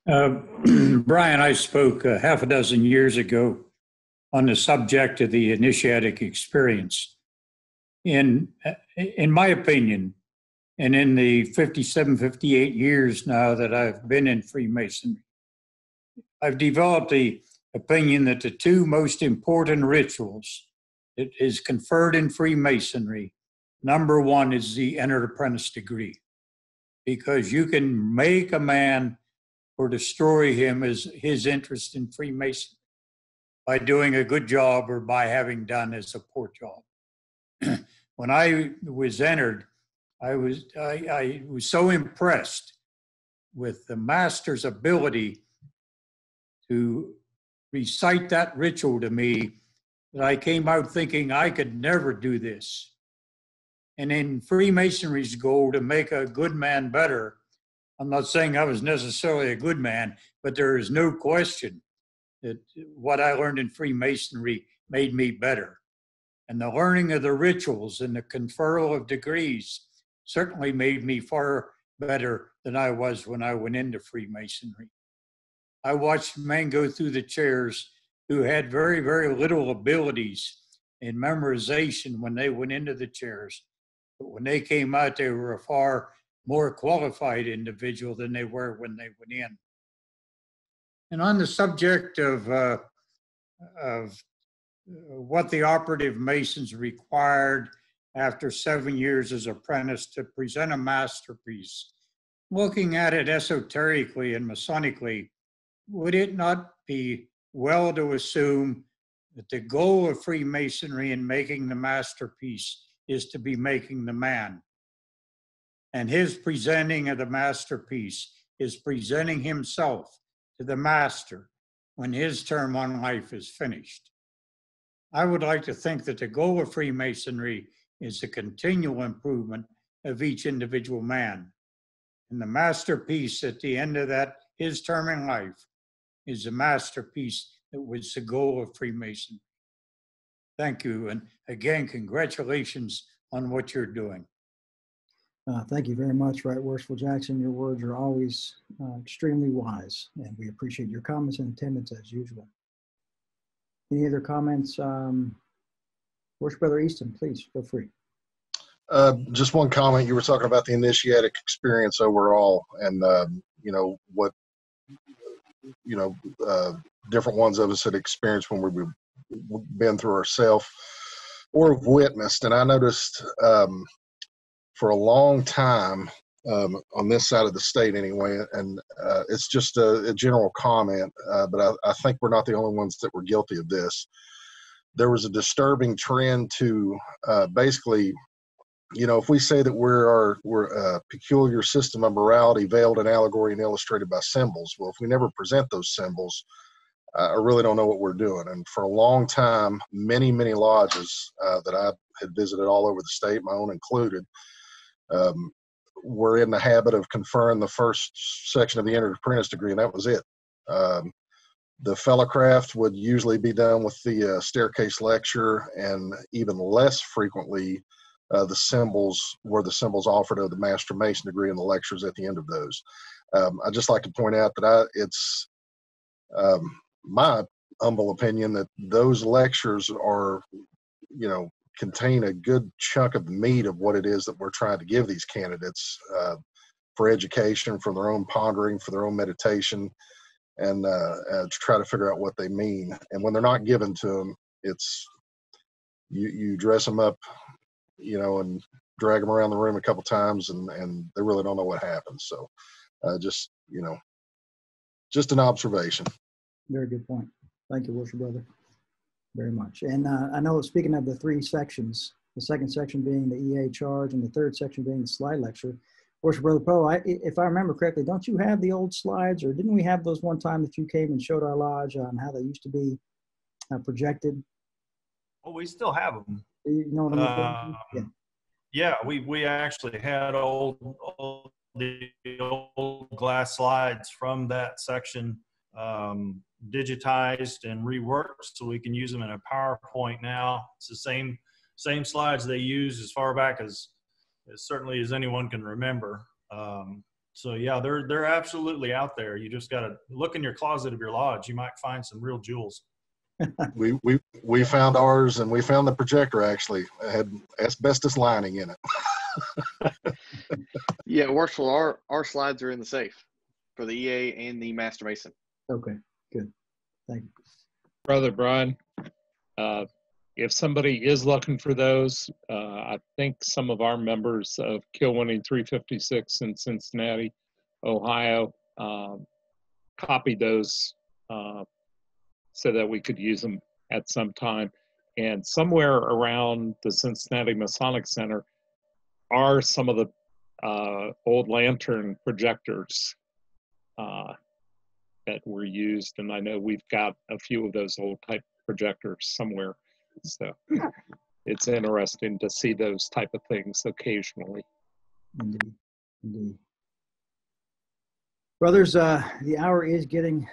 Brian, I spoke half a dozen years ago on the subject of the initiatic experience. In my opinion, and in the 57, 58 years now that I've been in Freemasonry, I've developed the opinion that the two most important rituals that is conferred in Freemasonry, number one is the entered apprentice degree, because you can make a man or destroy him as his interest in Freemasonry by doing a good job or by having done as a poor job. When I was entered, I was so impressed with the master's ability to recite that ritual to me that I came out thinking I could never do this. And in Freemasonry's goal to make a good man better, I'm not saying I was necessarily a good man, but there is no question that what I learned in Freemasonry made me better. And the learning of the rituals and the conferral of degrees certainly made me far better than I was when I went into Freemasonry. I watched men go through the chairs who had very, very little abilities in memorization when they went into the chairs. But when they came out, they were a far more qualified individual than they were when they went in. And on the subject of what the operative Masons required after 7 years as apprentice to present a masterpiece, looking at it esoterically and Masonically, would it not be well to assume that the goal of Freemasonry in making the masterpiece is to be making the man? And his presenting of the masterpiece is presenting himself to the master when his term on life is finished. I would like to think that the goal of Freemasonry is the continual improvement of each individual man. And the masterpiece at the end of that, his term in life, is the masterpiece that was the goal of Freemasonry. Thank you. And again, congratulations on what you're doing. Thank you very much, Right Worshipful Jackson. Your words are always extremely wise, and we appreciate your comments and attendance as usual. Any other comments? Worship Brother Easton, please feel free. Just one comment. You were talking about the initiatic experience overall, and what different ones of us had experienced when we've been through ourselves or have witnessed. And I noticed for a long time on this side of the state anyway, and it's just a general comment, but I think we're not the only ones that were guilty of this. There was a disturbing trend to basically, if we say that we're a peculiar system of morality veiled in allegory and illustrated by symbols, well, if we never present those symbols, I really don't know what we're doing. And for a long time, many, many lodges that I had visited all over the state, my own included, were in the habit of conferring the first section of the entered apprentice degree, and that was it. The fellowcraft would usually be done with the staircase lecture, and even less frequently, the symbols were the symbols offered of the Master Mason degree and the lectures at the end of those. I'd just like to point out that it's my humble opinion that those lectures are, contain a good chunk of the meat of what it is that we're trying to give these candidates for education, for their own pondering, for their own meditation, and to try to figure out what they mean. And when they're not given to them, it's you dress them up, and drag them around the room a couple times, and they really don't know what happened. So just an observation. Very good point. Thank you, Worship Brother, very much. And I know, speaking of the three sections, the second section being the EA charge and the third section being the slide lecture, Worship Brother Poe, if I remember correctly, don't you have the old slides, or didn't we have those one time that you came and showed our lodge on how they used to be projected? Oh, we still have them. You know what I'm saying? Yeah, we actually had the old glass slides from that section digitized and reworked, so we can use them in a PowerPoint now. It's the same slides they use as far back as certainly as anyone can remember. So yeah, they're absolutely out there. You just got to look in your closet of your lodge. You might find some real jewels. We found ours, and we found the projector actually. It had asbestos lining in it. Yeah, Worshipful, our slides are in the safe for the EA and the Master Mason. Okay, good. Thank you. Brother Brian, if somebody is looking for those, I think some of our members of Kill Winning 356 in Cincinnati, Ohio, copied those so that we could use them at some time. And somewhere around the Cincinnati Masonic Center are some of the old lantern projectors that were used. And I know we've got a few of those old type projectors somewhere. So it's interesting to see those type of things occasionally. Indeed, indeed. Brothers, the hour is getting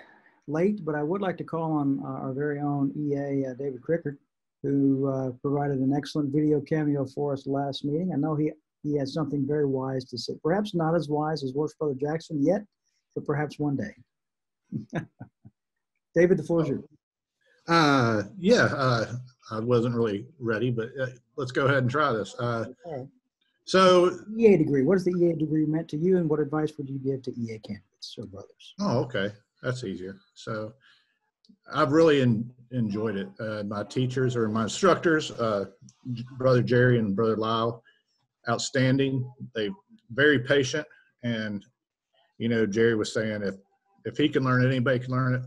late, but I would like to call on our very own EA, David Crickard, who provided an excellent video cameo for us last meeting. I know he has something very wise to say. Perhaps not as wise as Worship Brother Jackson yet, but perhaps one day. David, the floor is yours. I wasn't really ready, but let's go ahead and try this. Okay. So, EA degree. What is the EA degree meant to you, and what advice would you give to EA candidates or brothers? Oh, okay. That's easier. So I've really enjoyed it. My teachers or my instructors, Brother Jerry and Brother Lyle, outstanding. They very patient. And, Jerry was saying, if he can learn it, anybody can learn it.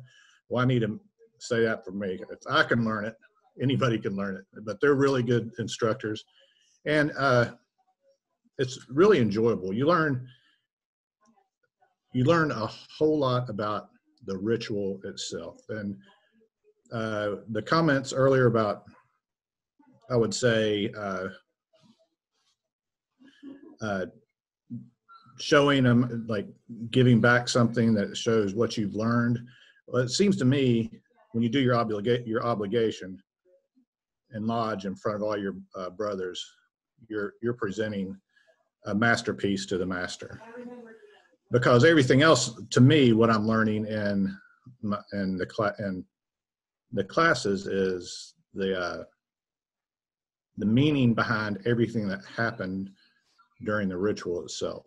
Well, I need to say that for me. If I can learn it, anybody can learn it. But they're really good instructors. And it's really enjoyable. You learn a whole lot about the ritual itself. And the comments earlier about, I would say, showing them, like giving back something that shows what you've learned. Well, it seems to me when you do your obligation and lodge in front of all your brothers, you're presenting a masterpiece to the master. Because everything else, to me, what I'm learning in the classes is the meaning behind everything that happened during the ritual itself,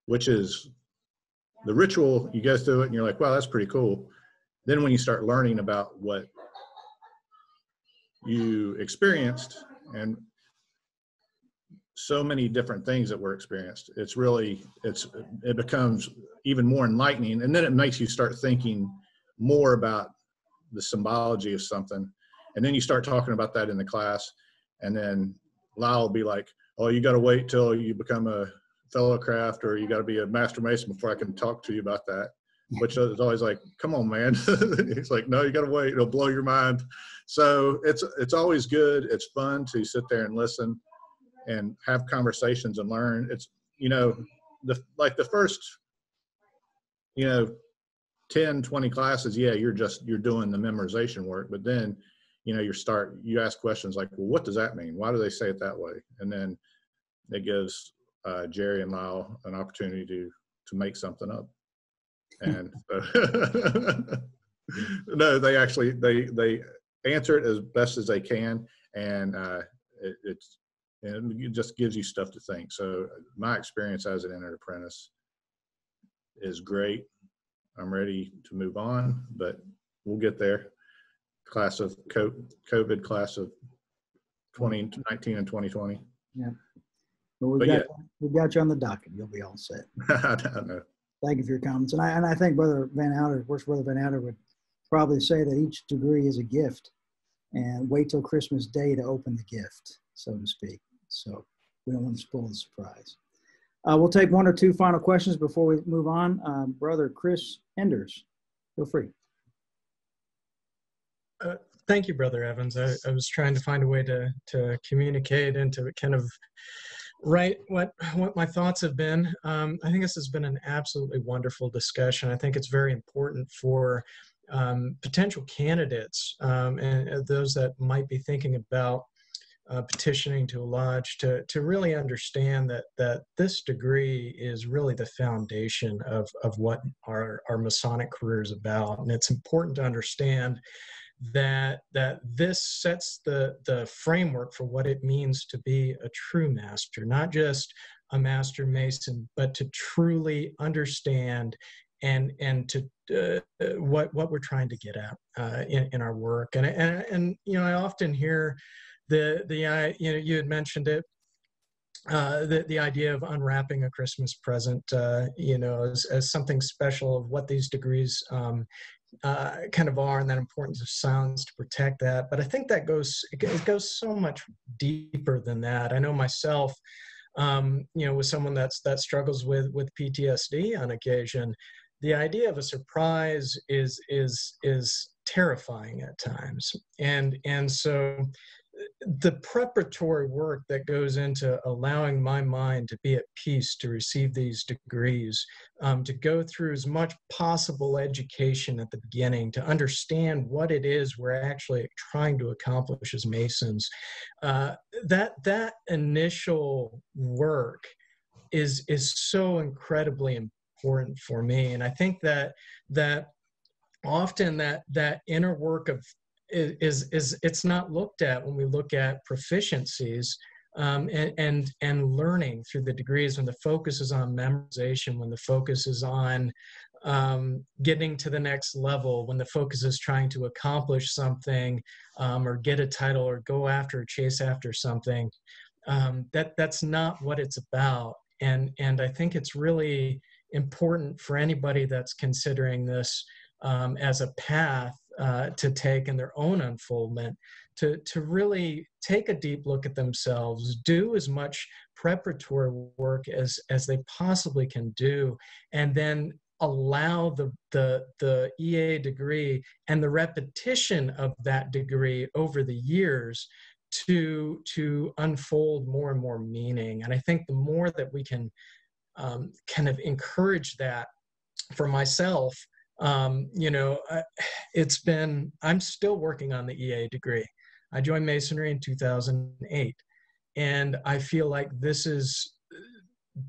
which is the ritual. You go through it and you're like, wow, that's pretty cool. Then when you start learning about what you experienced and so many different things that were experienced, it becomes even more enlightening. And then it makes you start thinking more about the symbology of something. And then you start talking about that in the class. And then Lyle will be like, oh, you got to wait till you become a fellow craft, or you got to be a Master Mason before I can talk to you about that. Which is always like, come on, man. He's like, no, you got to wait. It'll blow your mind. So it's always good. It's fun to sit there and listen and have conversations and learn. It's, the first, 10, 20 classes, yeah, you're doing the memorization work. But then, you ask questions like, well, what does that mean? Why do they say it that way? And then it gives Jerry and Lyle an opportunity to make something up. And no, they answer it as best as they can, and it just gives you stuff to think. So my experience as an entered apprentice is great. I'm ready to move on, but we'll get there. Class of COVID class of 2019 and 2020. Yeah. Well, we've got you on the docket. You'll be all set. I know. Thank you for your comments. And I think Brother Van Outer would probably say that each degree is a gift, and wait till Christmas Day to open the gift, so to speak. So we don't want to spoil the surprise. We'll take one or two final questions before we move on. Brother Chris Enders, feel free. Thank you, Brother Evans. I was trying to find a way to communicate and to kind of write what my thoughts have been. I think this has been an absolutely wonderful discussion. I think it's very important for potential candidates and those that might be thinking about petitioning to a lodge to really understand that this degree is really the foundation of what our Masonic career is about. And it's important to understand that this sets the framework for what it means to be a true master, not just a Master Mason, but to truly understand and to what we're trying to get at in our work. And I often hear you had mentioned it, the idea of unwrapping a Christmas present, as something special of what these degrees kind of are, and that importance of silence to protect that. But I think that it goes so much deeper than that. I know myself, with someone that struggles with PTSD on occasion, the idea of a surprise is terrifying at times, and so the preparatory work that goes into allowing my mind to be at peace to receive these degrees, to go through as much possible education at the beginning, to understand what it is we're actually trying to accomplish as Masons, that initial work is so incredibly important for me. And I think that often that inner work of it's not looked at when we look at proficiencies and learning through the degrees, when the focus is on memorization, when the focus is on getting to the next level, when the focus is trying to accomplish something or get a title or go after or chase after something. That's not what it's about. And I think it's really important for anybody that's considering this as a path to take in their own unfoldment, to really take a deep look at themselves, do as much preparatory work as they possibly can do, and then allow the EA degree and the repetition of that degree over the years to unfold more and more meaning. And I think the more that we can kind of encourage that for myself, you know, I'm still working on the EA degree. I joined Masonry in 2008, and I feel like this is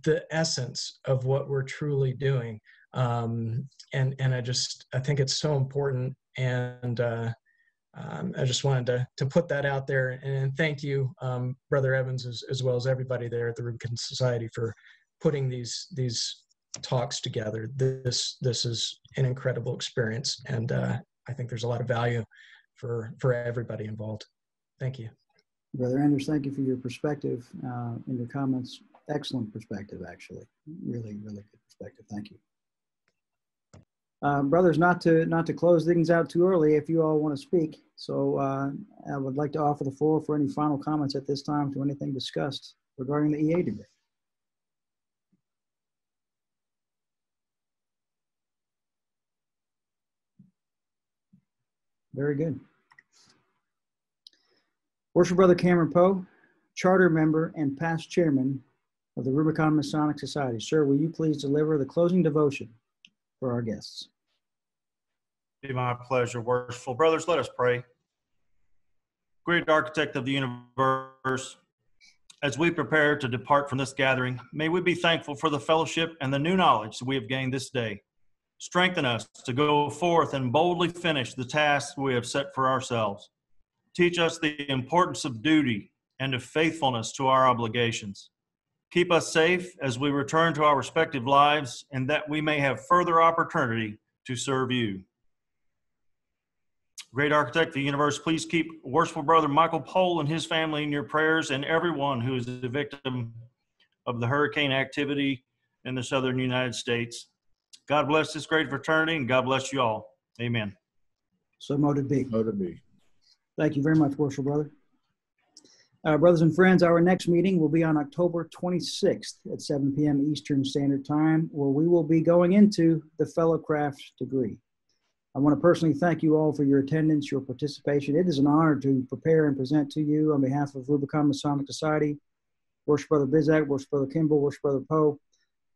the essence of what we're truly doing. And I think it's so important, and I just wanted to put that out there, and thank you, Brother Evans, as well as everybody there at the Rubicon Society for putting these talks together. This is an incredible experience, and I think there's a lot of value for everybody involved. Thank you. Brother Anders, thank you for your perspective and your comments. Excellent perspective, actually. Really, really good perspective. Thank you. Brothers, not to close things out too early, if you all want to speak. So I would like to offer the floor for any final comments at this time to anything discussed regarding the EA degree. Very good. Worship Brother Cameron Poe, charter member and past chairman of the Rubicon Masonic Society. Sir, will you please deliver the closing devotion for our guests? Be my pleasure, worshipful brothers. Let us pray. Great architect of the universe, as we prepare to depart from this gathering, may we be thankful for the fellowship and the new knowledge that we have gained this day. Strengthen us to go forth and boldly finish the tasks we have set for ourselves. Teach us the importance of duty and of faithfulness to our obligations. Keep us safe as we return to our respective lives, and that we may have further opportunity to serve you. Great architect of the universe, please keep worshipful brother Michael Pohl and his family in your prayers, and everyone who is the victim of the hurricane activity in the southern United States. God bless this great fraternity, and God bless you all. Amen. So mote be. Mote be. Thank you very much, worshipful brother. Brothers and friends, our next meeting will be on October 26th at 7 p.m. Eastern Standard Time, where we will be going into the Fellowcraft degree. I want to personally thank you all for your attendance, your participation. It is an honor to prepare and present to you on behalf of Rubicon Masonic Society, Worship Brother Bizak, Worship Brother Kimball, Worship Brother Poe,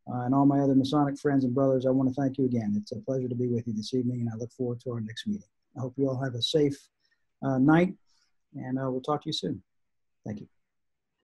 and all my other Masonic friends and brothers. I want to thank you again. It's a pleasure to be with you this evening, and I look forward to our next meeting. I hope you all have a safe night, and we'll talk to you soon. Thank you.